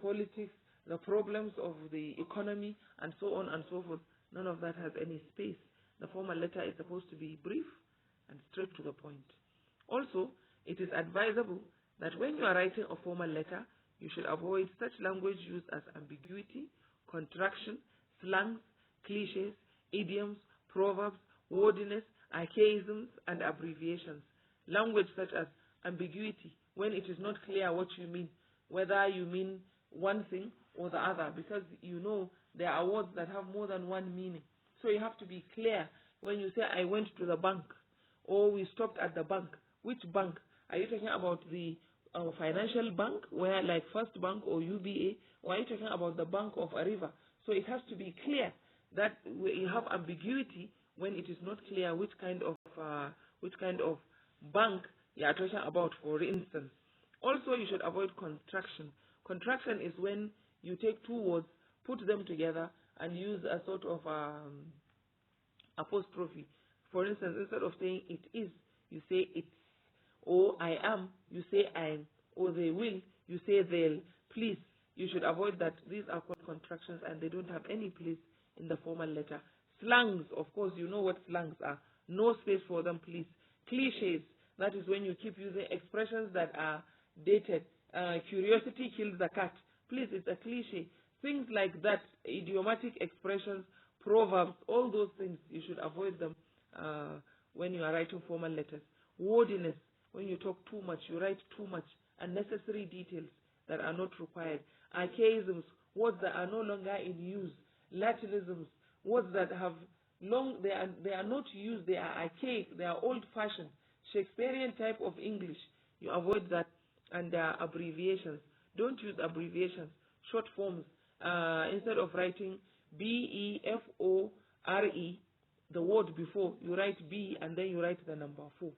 politics, the problems of the economy, and so on and so forth. None of that has any space. The formal letter is supposed to be brief and straight to the point. Also, it is advisable that when you are writing a formal letter, you should avoid such language used as ambiguity, contraction, slangs, cliches, idioms, proverbs, wordiness, archaisms, and abbreviations. Language such as ambiguity, when it is not clear what you mean, whether you mean one thing or the other, because you know there are words that have more than one meaning. So you have to be clear when you say, I went to the bank, or we stopped at the bank. Which bank? Are you talking about the financial bank, where like First Bank or UBA, or are you talking about the bank of a river? So it has to be clear that you have ambiguity when it is not clear which kind of bank you are talking about, for instance. Also, you should avoid contraction. Contraction is when you take two words, put them together, and use a sort of apostrophe. For instance, instead of saying it is, you say it's. Or I am, you say I'm. Or they will, you say they'll. Please, you should avoid that. These are called contractions and they don't have any place in the formal letter. Slangs, of course, you know what slangs are. No space for them, please. Cliches, that is when you keep using expressions that are dated curiosity kills the cat. Please, it's a cliche. Things like that, idiomatic expressions, proverbs, all those things, you should avoid them when you are writing formal letters. Wordiness, when you talk too much, you write too much, unnecessary details that are not required. Archaisms, words that are no longer in use. Latinisms, words that have they are not used, they are archaic, they are old-fashioned. Shakespearean type of English, you avoid that. And abbreviations, don't use abbreviations. Short forms, instead of writing BEFORE, the word before, you write B and then you write the number 4,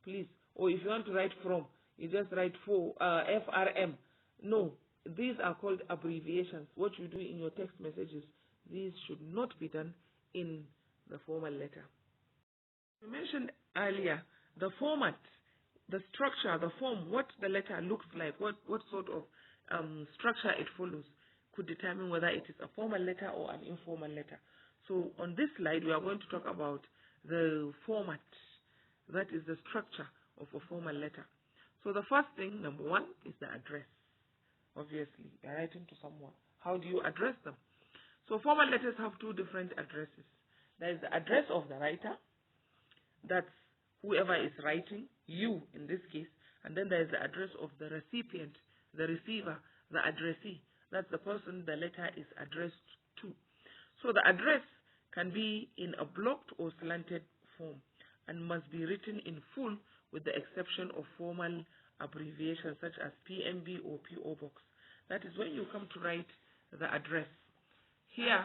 please. Or if you want to write from, you just write FRM. No, these are called abbreviations. What you do in your text messages, these should not be done in the formal letter. We mentioned earlier the format, the structure, the form, what the letter looks like, what sort of structure it follows could determine whether it is a formal letter or an informal letter. So on this slide, we are going to talk about the format, that is the structure of a formal letter. So the first thing, number one, is the address. Obviously, you are writing to someone. How do you address them? So formal letters have two different addresses. There is the address of the writer, that's whoever is writing, you in this case, and then there is the address of the recipient, the receiver, the addressee. That's the person the letter is addressed to. So the address can be in a blocked or slanted form and must be written in full with the exception of formal abbreviations such as PMB or PO Box. That is when you come to write the address. Here,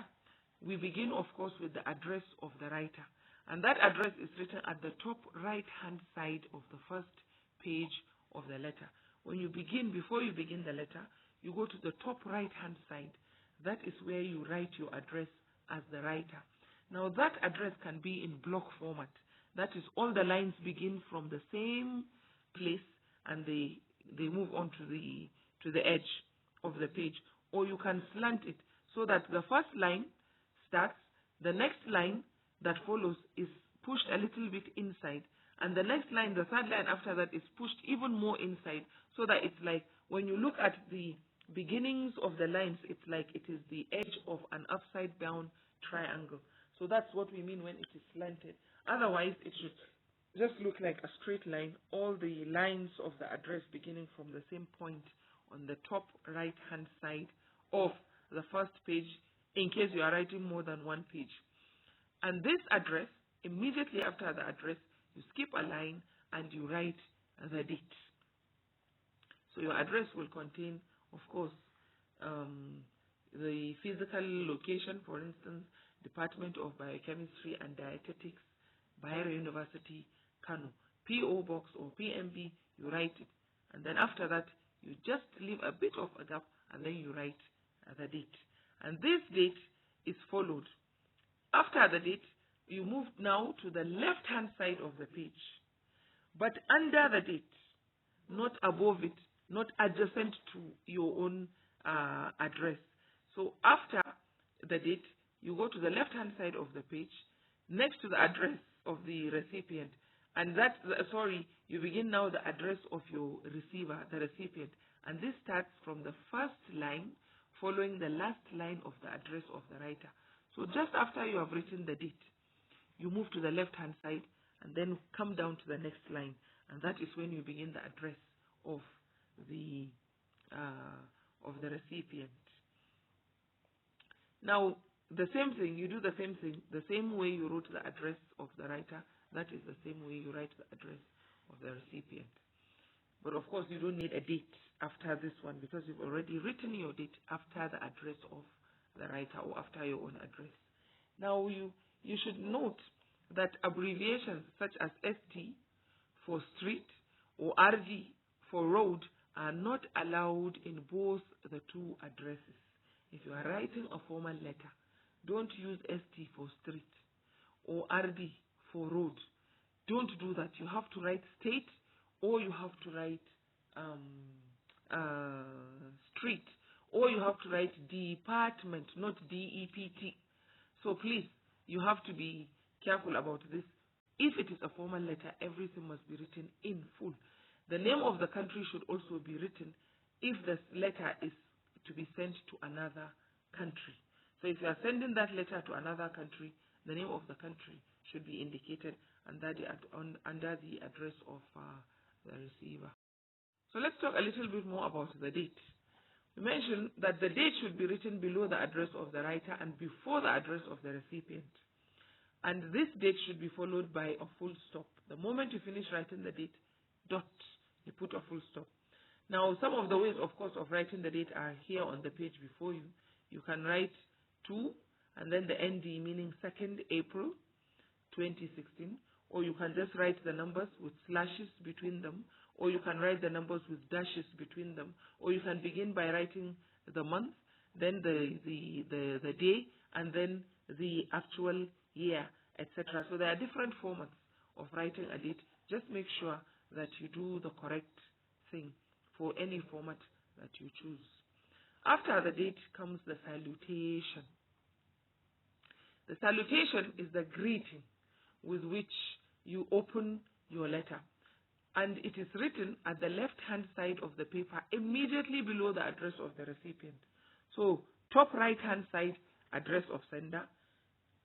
we begin, of course, with the address of the writer. And that address is written at the top right-hand side of the first page of the letter. When you begin, before you begin the letter, you go to the top right-hand side. That is where you write your address as the writer. Now, that address can be in block format. That is, all the lines begin from the same place and they move on to the edge of the page. Or you can slant it so that the first line starts, the next line that follows is pushed a little bit inside, and the next line, the third line after that, is pushed even more inside, so that it's like when you look at the beginnings of the lines, it's like it is the edge of an upside down triangle. So that's what we mean when it is slanted. Otherwise, it should just look like a straight line, all the lines of the address beginning from the same point on the top right hand side of the first page, in case you are writing more than one page. And this address, immediately after the address, you skip a line and you write the date. So your address will contain, of course, the physical location, for instance, Department of Biochemistry and Dietetics, Bayero University, Kano. PO Box or PMB, you write it. And then after that, you just leave a bit of a gap and then you write the date. And this date is followed. After the date, you move now to the left-hand side of the page, but under the date, not above it, not adjacent to your own address. So after the date, you go to the left-hand side of the page, next to the address of the recipient, and that's, you begin now the address of your receiver, the recipient, and this starts from the first line, following the last line of the address of the writer. So just after you have written the date, you move to the left-hand side and then come down to the next line, and that is when you begin the address of the recipient. Now, the same thing, you do the same thing, the same way you wrote the address of the writer, that is the same way you write the address of the recipient. But of course, you don't need a date after this one because you've already written your date after the address of the writer or after your own address. Now, you should note that abbreviations such as ST for street or RD for road are not allowed in both the two addresses. If you are writing a formal letter, don't use ST for street or RD for road. Don't do that. You have to write state or you have to write street, or you have to write department, not DEPT. So please, you have to be careful about this. If it is a formal letter, everything must be written in full. The name of the country should also be written if the letter is to be sent to another country. So if you are sending that letter to another country, the name of the country should be indicated under the address of the receiver. So let's talk a little bit more about the date. We mentioned that the date should be written below the address of the writer and before the address of the recipient. And this date should be followed by a full stop. The moment you finish writing the date, dot, you put a full stop. Now, some of the ways, of course, of writing the date are here on the page before you. You can write 2 and then the ND, meaning 2nd April 2016, or you can just write the numbers with slashes between them, or you can write the numbers with dashes between them, or you can begin by writing the month, then the day, and then the actual year, etc. So there are different formats of writing a date. Just make sure that you do the correct thing for any format that you choose. After the date comes the salutation. The salutation is the greeting with which you open your letter, and it is written at the left-hand side of the paper immediately below the address of the recipient. So top right-hand side, address of sender.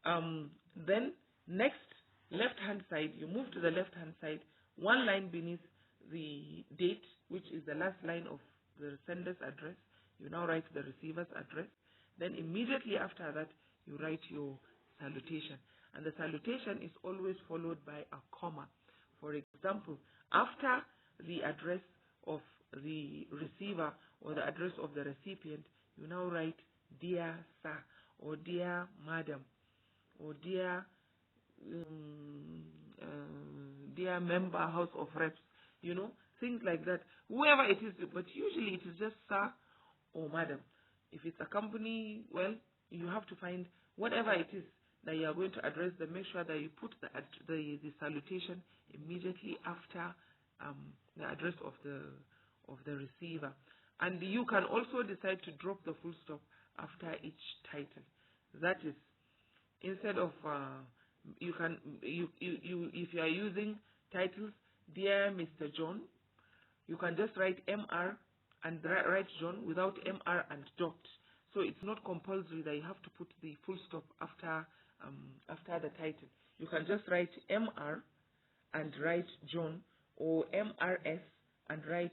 Then next, left-hand side, you move to the left-hand side, one line beneath the date, which is the last line of the sender's address. You now write the receiver's address. Then immediately after that, you write your salutation. And the salutation is always followed by a comma. For example, after the address of the receiver or the address of the recipient, you now write dear sir, or dear madam, or dear dear member, House of Reps, you know, things like that. Whoever it is, but usually it is just sir or madam. If it's a company, well, you have to find whatever it is that you are going to address them. Make sure that you put the salutation immediately after the address of the receiver. And you can also decide to drop the full stop after each title. That is, instead of if you are using titles, dear Mr. John, you can just write Mr. and write John without Mr. and dot. So it's not compulsory that you have to put the full stop after the title. You can just write Mr. and write John, or Mrs. and write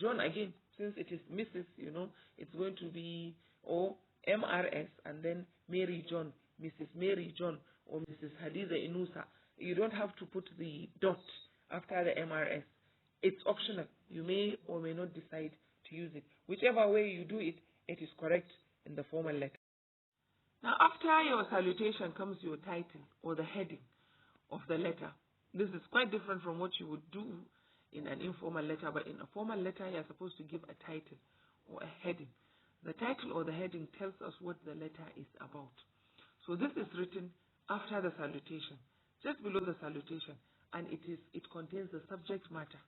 John again. Since it is Mrs., you know, it's going to be, or Mrs. and then Mary John, Mrs. Mary John, or Mrs. Hadiza Inusa. You don't have to put the dot after the Mrs. It's optional. You may or may not decide to use it. Whichever way you do it, it is correct in the formal letter. Now, after your salutation comes your title or the heading of the letter. This is quite different from what you would do in an informal letter, but in a formal letter, you are supposed to give a title or a heading. The title or the heading tells us what the letter is about. So this is written after the salutation, just below the salutation, and it contains the subject matter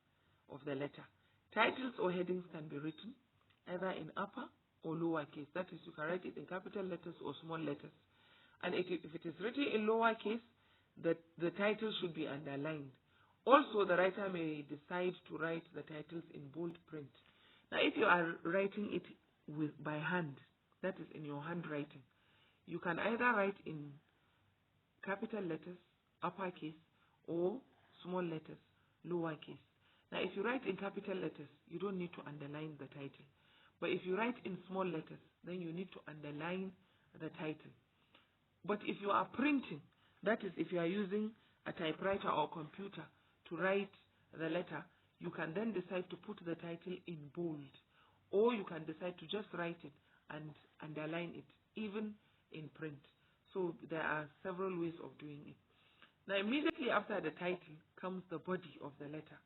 of the letter. Titles or headings can be written either in upper or lower case. That is, you can write it in capital letters or small letters. And if it is written in lower case, the title should be underlined. Also, the writer may decide to write the titles in bold print. Now, if you are writing it by hand, that is in your handwriting, you can either write in capital letters, uppercase, or small letters, lowercase. Now, if you write in capital letters, you don't need to underline the title. But if you write in small letters, then you need to underline the title. But if you are printing, that is, if you are using a typewriter or computer to write the letter, you can then decide to put the title in bold, or you can decide to just write it and underline it, even in print. So there are several ways of doing it. Now, immediately after the title comes the body of the letter.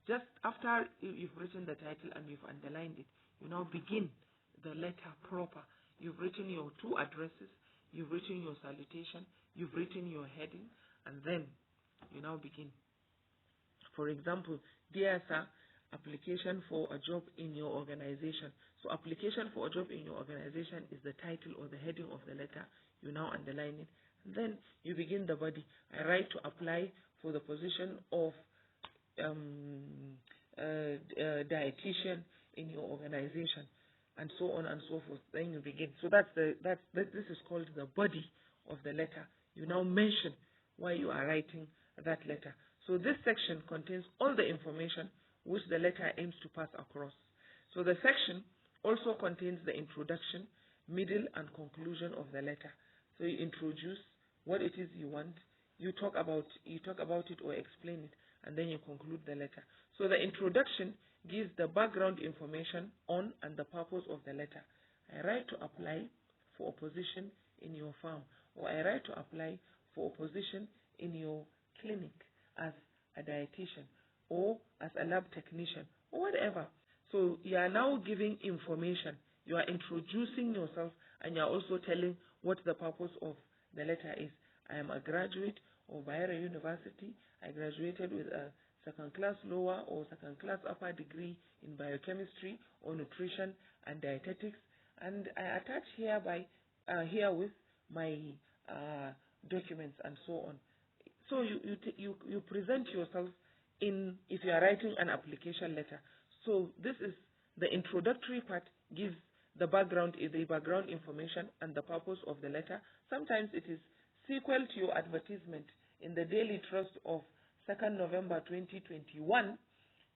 Just after you've written the title and you've underlined it, you now begin the letter proper. You've written your two addresses, you've written your salutation, you've written your heading, and then you now begin. For example, dear sir, application for a job in your organization. So application for a job in your organization is the title or the heading of the letter. You now underline it. And then you begin the body. I write to apply for the position of dietitian in your organization, and so on and so forth. Then you begin. So this is called the body of the letter. You now mention why you are writing that letter. So this section contains all the information which the letter aims to pass across. So the section also contains the introduction, middle, and conclusion of the letter. So you introduce what it is you want, you talk about it or explain it, and then you conclude the letter. So the introduction gives the background information on and the purpose of the letter. I write to apply for a position in your farm, or I write to apply for a position in your clinic as a dietitian or as a lab technician or whatever. So you are now giving information. You are introducing yourself, and you are also telling what the purpose of the letter is. I am a graduate of Bayero University. I graduated with a second-class lower or second-class upper degree in biochemistry or nutrition and dietetics, and I attach herewith my documents and so on. So you present yourself if you are writing an application letter. So this is the introductory part, gives the background information and the purpose of the letter. Sometimes it is sequel to your advertisement in the Daily Trust of 2nd November 2021.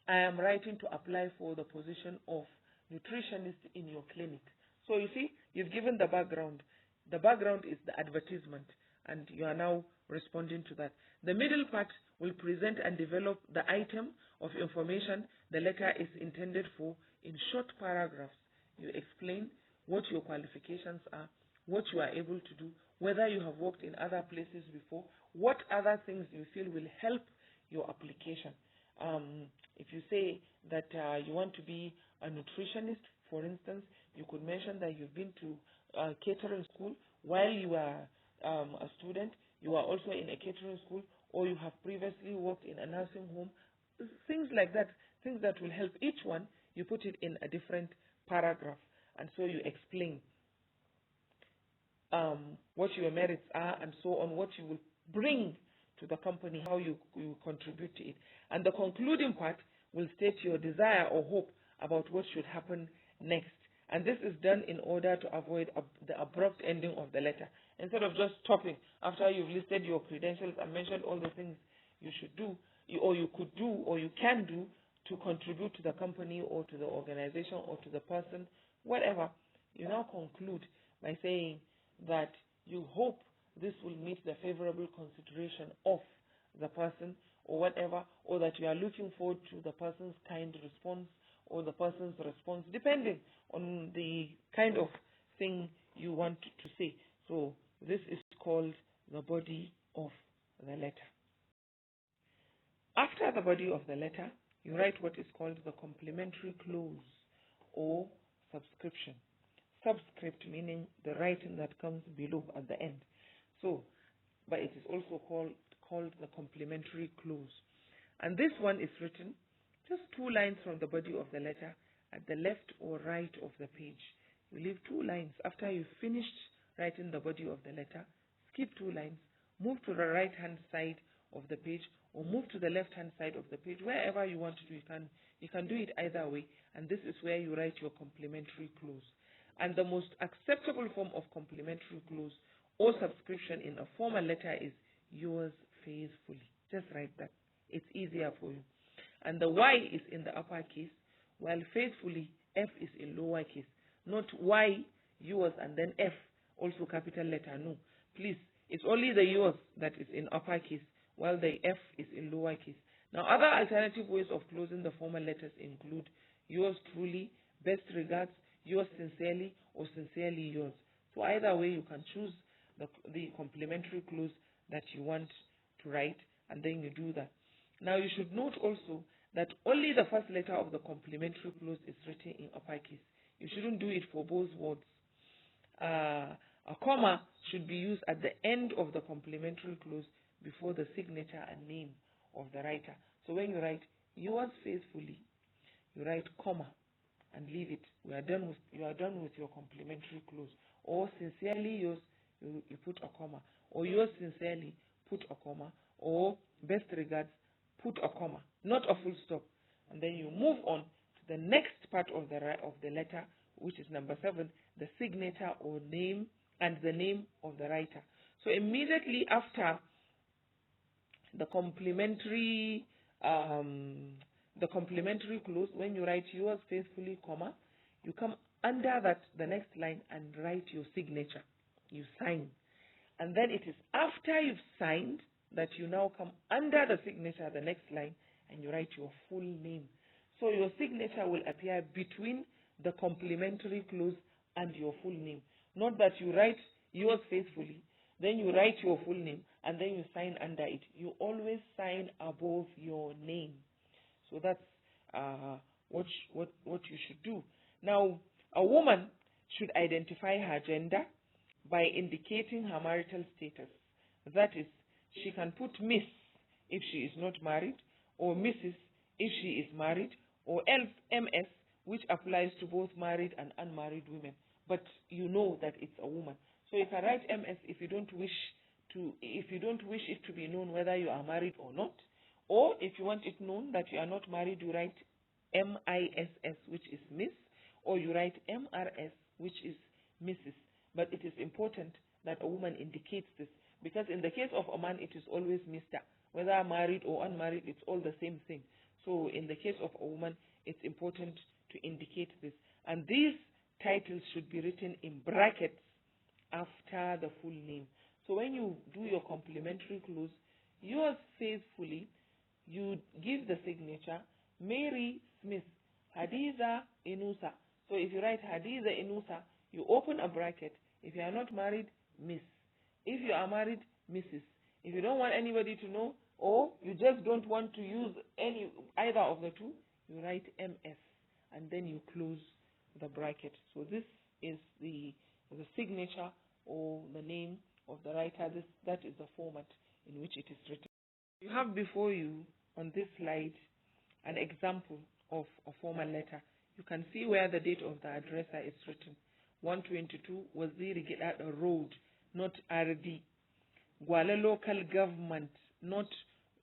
I am writing to apply for the position of nutritionist in your clinic. So you see, you've given the background. The background is the advertisement, and you are now responding to that. The middle part will present and develop the item of information the letter is intended for in short paragraphs. You explain what your qualifications are, what you are able to do, whether you have worked in other places before, what other things you feel will help your application. If you say that you want to be a nutritionist, for instance, you could mention that you've been to catering school while you are a student. You are also in a catering school, or you have previously worked in a nursing home. Things like that, things that will help. Each one, you put it in a different paragraph, and so you explain what your merits are and so on, what you will bring to the company, how you contribute to it. And the concluding part will state your desire or hope about what should happen next. And this is done in order to avoid the abrupt ending of the letter. Instead of just stopping after you've listed your credentials and mentioned all the things you should do, or you could do, or you can do to contribute to the company or to the organization or to the person, whatever, you now conclude by saying that you hope this will meet the favorable consideration of the person or whatever, or that you are looking forward to the person's kind response or the person's response, depending on the kind of thing you want to say. So this is called the body of the letter. After the body of the letter, you write what is called the complementary clause or subscription. Subscript meaning the writing that comes below at the end. So, but it is also called the complementary clause. And this one is written just 2 lines from the body of the letter at the left or right of the page. You leave 2 lines. After you've finished writing the body of the letter, skip 2 lines, move to the right-hand side of the page or move to the left-hand side of the page, wherever you want to do. You can do it either way, and this is where you write your complementary clause. And the most acceptable form of complementary clause or subscription in a formal letter is yours faithfully. Just write that. It's easier for you. And the Y is in the upper case, while faithfully, F is in lower case. Not Y, yours, and then F, also capital letter. No. Please, it's only the yours that is in upper case, while the F is in lower case. Now, other alternative ways of closing the formal letters include yours truly, best regards, yours sincerely, or sincerely yours. So either way, you can choose the complementary clause that you want to write, and then you do that. Now, you should note also that only the first letter of the complementary clause is written in uppercase. You shouldn't do it for both words. A comma should be used at the end of the complementary clause before the signature and name of the writer. So when you write yours faithfully, you write comma and leave it. You are done with your complementary clause. Or sincerely yours, you put a comma. Or yours sincerely, put a comma. Or best regards, put a comma. Not a full stop. and then you move on to the next part of the letter, which is number 7, the signature or name, and the name of the writer. So immediately after the complementary clause, when you write yours faithfully, comma, you come under that, the next line, and write your signature. You sign. And then it is after you've signed that you now come under the signature, the next line, and you write your full name. So your signature will appear between the complementary clause and your full name. Not that you write yours faithfully, then you write your full name, and then you sign under it. You always sign above your name. So that's what you should do. Now, a woman should identify her gender by indicating her marital status. That is, she can put Miss if she is not married, or Mrs. if she is married, or else MS, which applies to both married and unmarried women. But you know that it's a woman. So you can write MS if you don't wish it to be known whether you are married or not. Or if you want it known that you are not married, you write MISS, which is Miss, or you write MRS, which is Mrs. But it is important that a woman indicates this, because in the case of a man, it is always Mr. Whether married or unmarried, it's all the same thing. So in the case of a woman, it's important to indicate this. And these titles should be written in brackets after the full name. So when you do your complementary clause, yours faithfully, you give the signature, Mary Smith, Hadiza Inusa. So if you write Hadiza Inusa, you open a bracket. If you are not married, Miss. If you are married, Mrs. If you don't want anybody to know, or you just don't want to use either of the two, you write MS, and then you close the bracket. So this is the signature or the name of the writer. That is the format in which it is written. You have before you on this slide an example of a formal letter. You can see where the date of the addressor is written. 122 Waziri Gidada Road, not RD. Gwale Local Government, not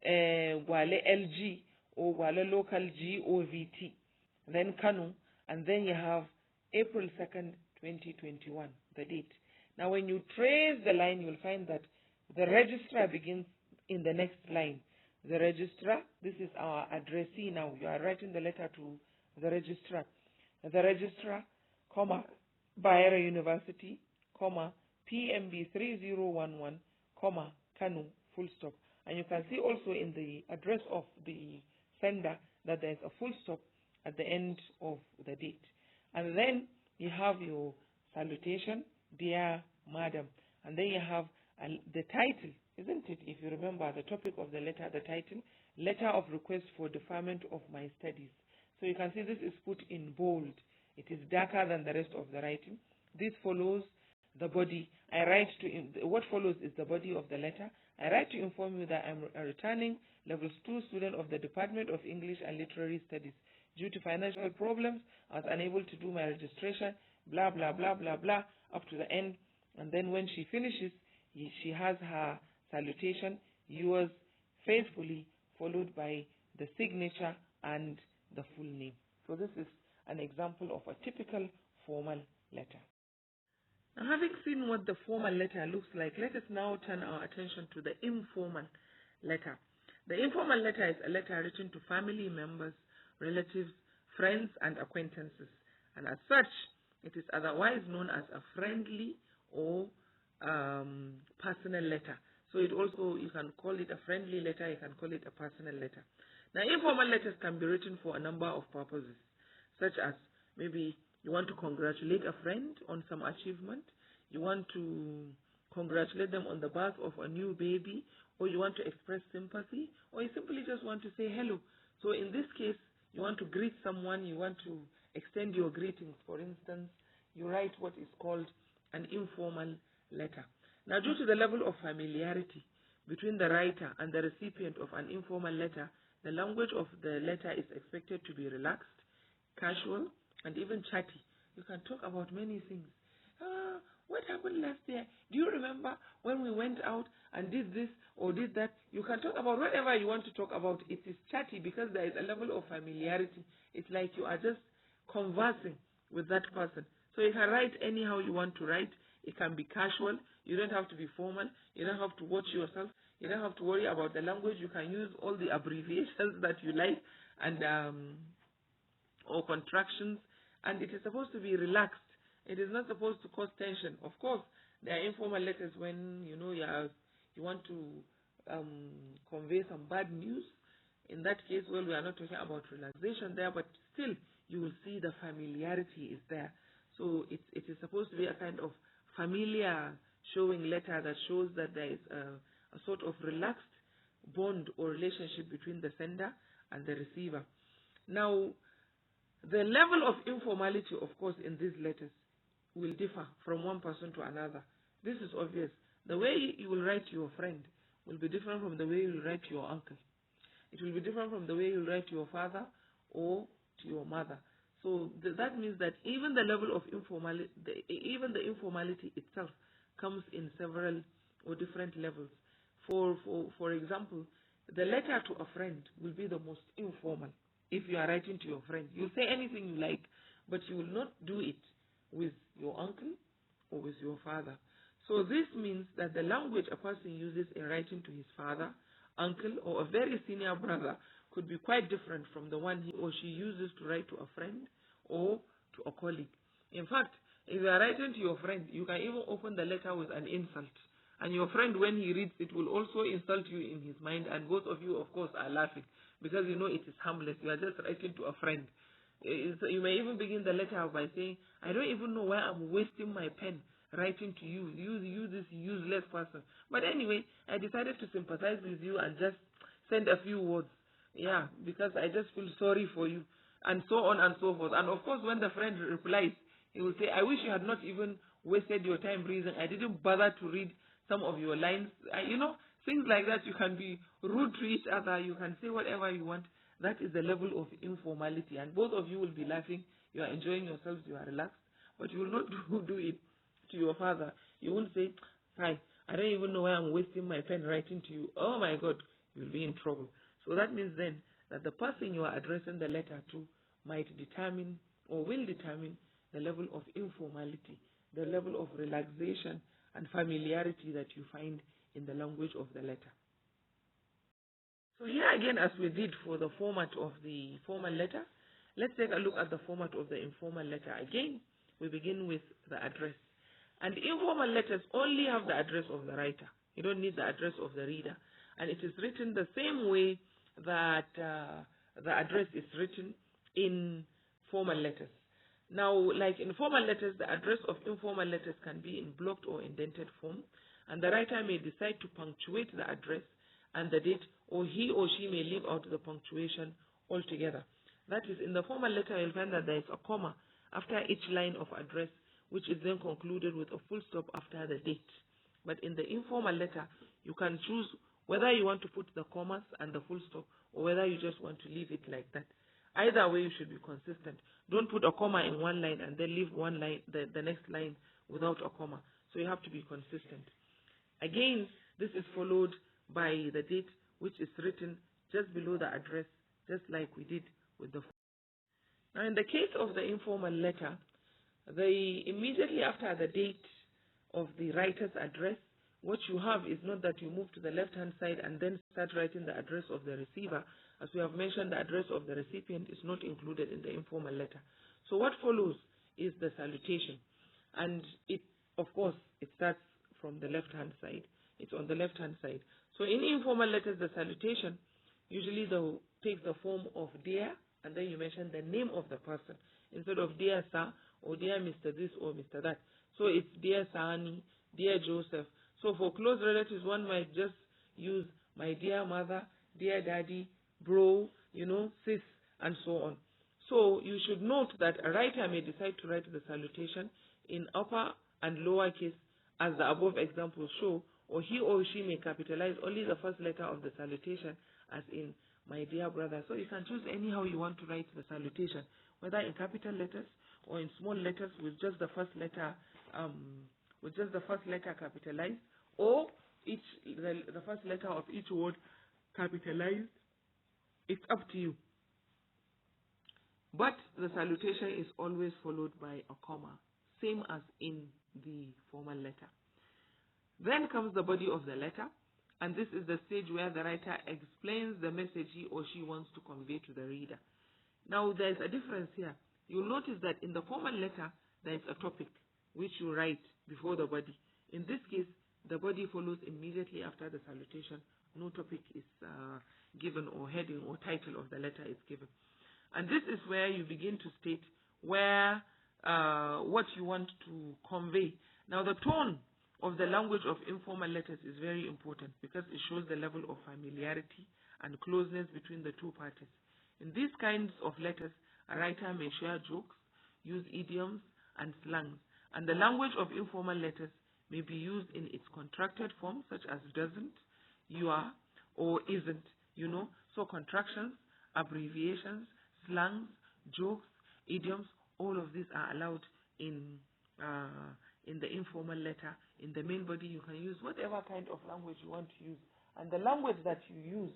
Gwale LG or Gwale Local GOVT. Then Kanu, and then you have April 2nd, 2021, the date. Now when you trace the line, you'll find that the registrar begins in the next line. The registrar, this is our addressee now. You are writing the letter to the registrar. The registrar, comma, Bayero University, comma, PMB 3011, comma, Kanu, full stop. And you can see also in the address of the sender that there's a full stop at the end of the date. And then you have your salutation, dear madam. And then you have the title, isn't it? If you remember the topic of the letter, the title, letter of request for deferment of my studies. So you can see this is put in bold. It is darker than the rest of the writing. This follows the body. What follows is the body of the letter. I write to inform you that I'm a returning level 2 student of the Department of English and Literary Studies. Due to financial problems, I was unable to do my registration, blah, blah, blah, blah, blah, up to the end. And then when she finishes, she has her salutation, yours faithfully, followed by the signature and the full name. So this is an example of a typical formal letter. Now, having seen what the formal letter looks like, let us now turn our attention to the informal letter. The informal letter is a letter written to family members, relatives, friends, and acquaintances. And as such, it is otherwise known as a friendly or personal letter. So you can call it a friendly letter, you can call it a personal letter. Now, informal letters can be written for a number of purposes, such as maybe you want to congratulate a friend on some achievement, you want to congratulate them on the birth of a new baby, or you want to express sympathy, or you simply just want to say hello. So in this case, you want to greet someone, you want to extend your greetings. For instance, you write what is called an informal letter. Now, due to the level of familiarity between the writer and the recipient of an informal letter, the language of the letter is expected to be relaxed, casual, and even chatty. You can talk about many things. what happened last year? Do you remember when we went out and did this or did that? You can talk about whatever you want to talk about. It is chatty because there is a level of familiarity. It's like you are just conversing with that person. So you can write anyhow you want to write. It can be casual. You don't have to be formal. You don't have to watch yourself. You don't have to worry about the language. You can use all the abbreviations that you like and or contractions. And it is supposed to be relaxed. It is not supposed to cause tension. Of course, there are informal letters when you know you want to convey some bad news. In that case, well, we are not talking about relaxation there, but still, you will see the familiarity is there. So it is supposed to be a kind of familiar showing letter that shows that there is a sort of relaxed bond or relationship between the sender and the receiver. Now, the level of informality, of course, in these letters will differ from one person to another. This is obvious. The way you will write to your friend will be different from the way you will write to your uncle. It will be different from the way you will write to your father or to your mother. So that means that even the level of informality, even the informality itself comes in several or different levels. For example, the letter to a friend will be the most informal. If you are writing to your friend, you say anything you like, but you will not do it with your uncle or with your father. So this means that the language a person uses in writing to his father, uncle, or a very senior brother could be quite different from the one he or she uses to write to a friend or to a colleague. In fact, if you are writing to your friend, you can even open the letter with an insult. And your friend, when he reads it, will also insult you in his mind. And both of you, of course, are laughing because you know it is harmless. You are just writing to a friend. You may even begin the letter by saying, I don't even know why I'm wasting my pen writing to you. You this useless person. But anyway, I decided to sympathize with you and just send a few words. Yeah, because I just feel sorry for you. And so on and so forth. And of course, when the friend replies, he will say, I wish you had not even wasted your time reading. I didn't bother to read some of your lines. You know, things like that. You can be rude to each other. You can say whatever you want. That is the level of informality. And both of you will be laughing. You are enjoying yourselves. You are relaxed. But you will not do it to your father. You won't say, hi, I don't even know why I'm wasting my pen writing to you. Oh my God, you'll be in trouble. So that means then that the person you are addressing the letter to might determine or will determine the level of informality, the level of relaxation and familiarity that you find in the language of the letter. So here again, as we did for the format of the formal letter, let's take a look at the format of the informal letter. Again, we begin with the address. And informal letters only have the address of the writer. You don't need the address of the reader. And it is written the same way that the address is written in formal letters. Now, like in formal letters, the address of informal letters can be in blocked or indented form, and the writer may decide to punctuate the address and the date, or he or she may leave out the punctuation altogether. That is, in the formal letter, you'll find that there is a comma after each line of address, which is then concluded with a full stop after the date. But in the informal letter, you can choose whether you want to put the commas and the full stop, or whether you just want to leave it like that. Either way, you should be consistent. Don't put a comma in one line and then leave one line, the next line without a comma. So you have to be consistent. Again, this is followed by the date, which is written just below the address, just like we did with the. Now, in the case of the informal letter, immediately after the date of the writer's address, what you have is not that you move to the left-hand side and then start writing the address of the receiver. As we have mentioned, the address of the recipient is not included in the informal letter. So what follows is the salutation. And it, of course, it starts from the left-hand side. It's on the left-hand side. So in informal letters, the salutation usually takes the form of dear, and then you mention the name of the person instead of dear sir or dear Mr. this or Mr. that. So it's dear Sani, dear Joseph. So for close relatives, one might just use my dear mother, dear daddy, bro, sis, and so on. So you should note that a writer may decide to write the salutation in upper and lower case as the above examples show, or he or she may capitalize only the first letter of the salutation as in my dear brother. So you can choose anyhow you want to write the salutation, whether in capital letters, or in small letters with just the first letter capitalized, or the first letter of each word capitalized. It's up to you. But the salutation is always followed by a comma, same as in the formal letter. Then comes the body of the letter, and this is the stage where the writer explains the message he or she wants to convey to the reader. Now, there's a difference here. You'll notice that in the formal letter, there is a topic which you write before the body. In this case, the body follows immediately after the salutation. No topic is given, or heading or title of the letter is given. And this is where you begin to state what you want to convey. Now, the tone of the language of informal letters is very important because it shows the level of familiarity and closeness between the two parties. In these kinds of letters, a writer may share jokes, use idioms and slangs, and the language of informal letters may be used in its contracted form, such as doesn't, you are, or isn't, So contractions, abbreviations, slangs, jokes, idioms, all of these are allowed in the informal letter. In the main body, you can use whatever kind of language you want to use, and the language that you use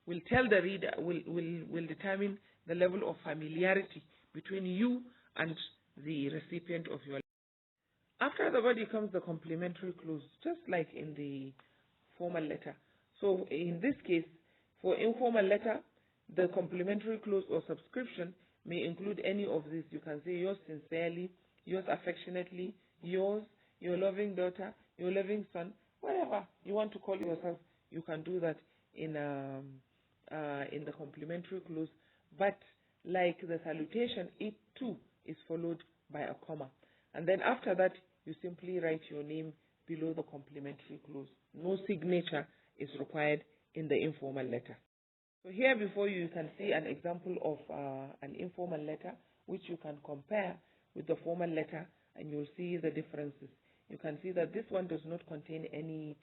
will tell the reader, will determine the level of familiarity between you and the recipient of your letter. After the body comes the complementary clause, just like in the formal letter. So in this case, for informal letter, the complementary clause or subscription may include any of these. You can say yours sincerely, yours affectionately, yours, your loving daughter, your loving son, whatever you want to call yourself, you can do that in the complementary clause. But like the salutation, it too is followed by a comma. And then after that, you simply write your name below the complementary clause. No signature is required in the informal letter. So here before you can see an example of an informal letter, which you can compare with the formal letter, and you'll see the differences. You can see that this one does not contain any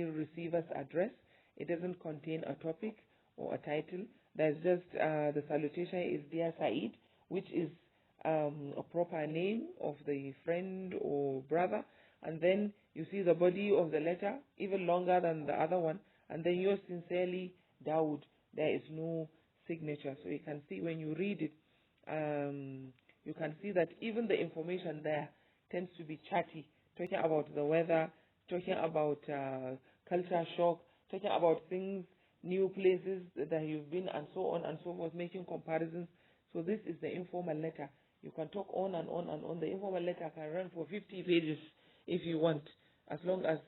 receiver's address. It doesn't contain a topic or a title. There's just the salutation is Dear Said, which is a proper name of the friend or brother. And then you see the body of the letter, even longer than the other one. And then yours sincerely, Dawood. There is no signature. So you can see when you read it, you can see that even the information there tends to be chatty, talking about the weather, talking about culture shock, talking about things, new places that you've been, and so on and so forth, making comparisons. So this is the informal letter. You can talk on and on and on. The informal letter can run for 50 pages if you want. As long as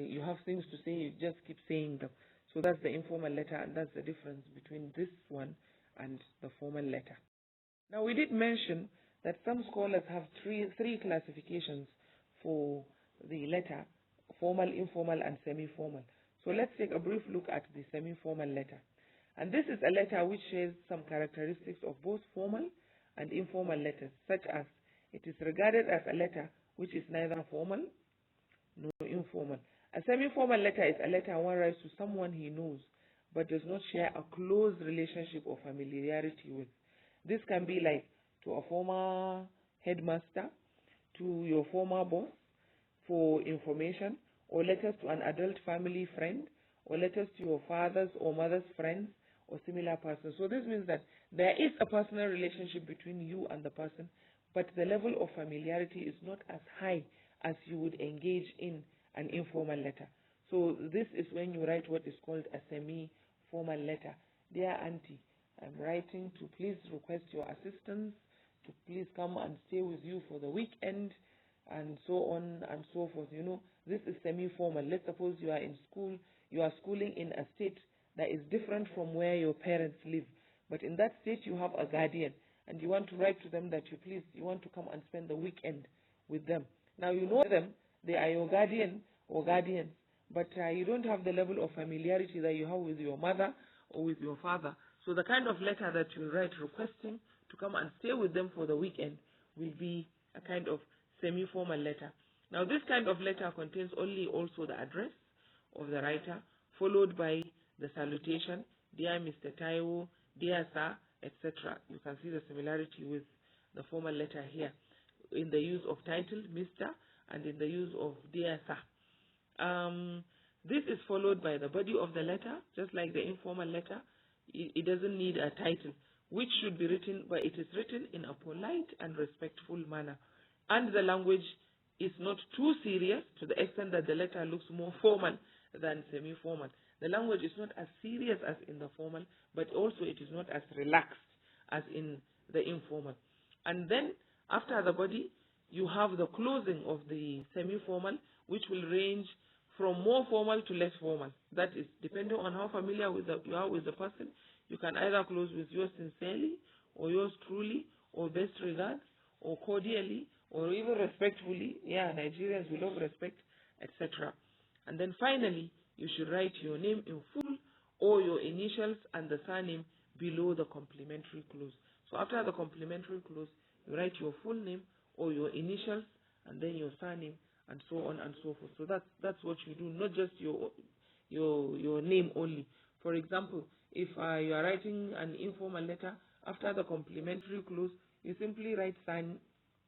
you have things to say, you just keep saying them. So that's the informal letter, and that's the difference between this one and the formal letter. Now, we did mention that some scholars have three classifications for the letter: formal, informal, and semi-formal. So let's take a brief look at the semi-formal letter. And this is a letter which shares some characteristics of both formal and informal letters, such as it is regarded as a letter which is neither formal nor informal. A semi-formal letter is a letter one writes to someone he knows but does not share a close relationship or familiarity with. This can be like to a former headmaster, to your former boss for information, or letters to an adult family friend, or letters to your father's or mother's friends or similar persons. So this means that there is a personal relationship between you and the person, but the level of familiarity is not as high as you would engage in an informal letter. So this is when you write what is called a semi-formal letter. Dear Auntie, I'm writing to please request your assistance, to please come and stay with you for the weekend, and so on and so forth. This is semi-formal. Let's suppose you are in school, you are schooling in a state that is different from where your parents live. But in that state, you have a guardian, and you want to write to them that you want to come and spend the weekend with them. Now, you know them, they are your guardian or guardians, but you don't have the level of familiarity that you have with your mother or with your father. So the kind of letter that you write requesting to come and stay with them for the weekend will be a kind of semi-formal letter. Now, this kind of letter contains only also the address of the writer, followed by the salutation, Dear Mr. Taiwo, Dear Sir, etc. You can see the similarity with the formal letter here in the use of title, Mr., and in the use of dear sir. This is followed by the body of the letter, just like the informal letter. It doesn't need a title, which should be written, but it is written in a polite and respectful manner. And the language is not too serious to the extent that the letter looks more formal than semi-formal. The language is not as serious as in the formal, but also it is not as relaxed as in the informal. And then after the body, you have the closing of the semi-formal, which will range from more formal to less formal. That is depending on how familiar you are with the person. You can either close with yours sincerely, or yours truly, or best regards, or cordially, or even respectfully. Yeah, Nigerians, we love respect, etc. And then finally, you should write your name in full, or your initials and the surname below the complimentary clause. So after the complimentary clause, you write your full name or your initials and then your surname and so on and so forth. So that's what you do, not just your name only. For example, if you are writing an informal letter, after the complimentary clause, you simply write Sani.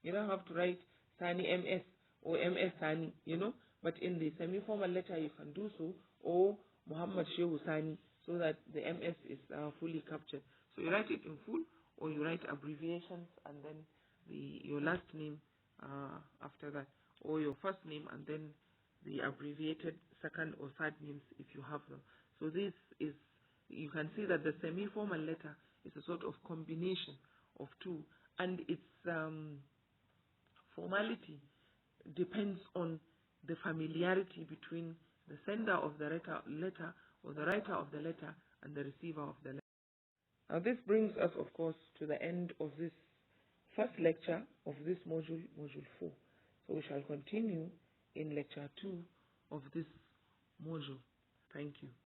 You don't have to write Sani MS or MS Sani, But in the semi-formal letter, you can do so, or Muhammad Shehu Sani, so that the MS is fully captured. So you write it in full, or you write abbreviations and then your last name after that, or your first name and then the abbreviated second or third names if you have them. So this is, you can see that the semi-formal letter is a sort of combination of two, and its formality depends on the familiarity between the sender of the letter or the writer of the letter and the receiver of the letter. Now this brings us, of course, to the end of this first lecture of this module, Module 4. So we shall continue in Lecture 2 of this module. Thank you.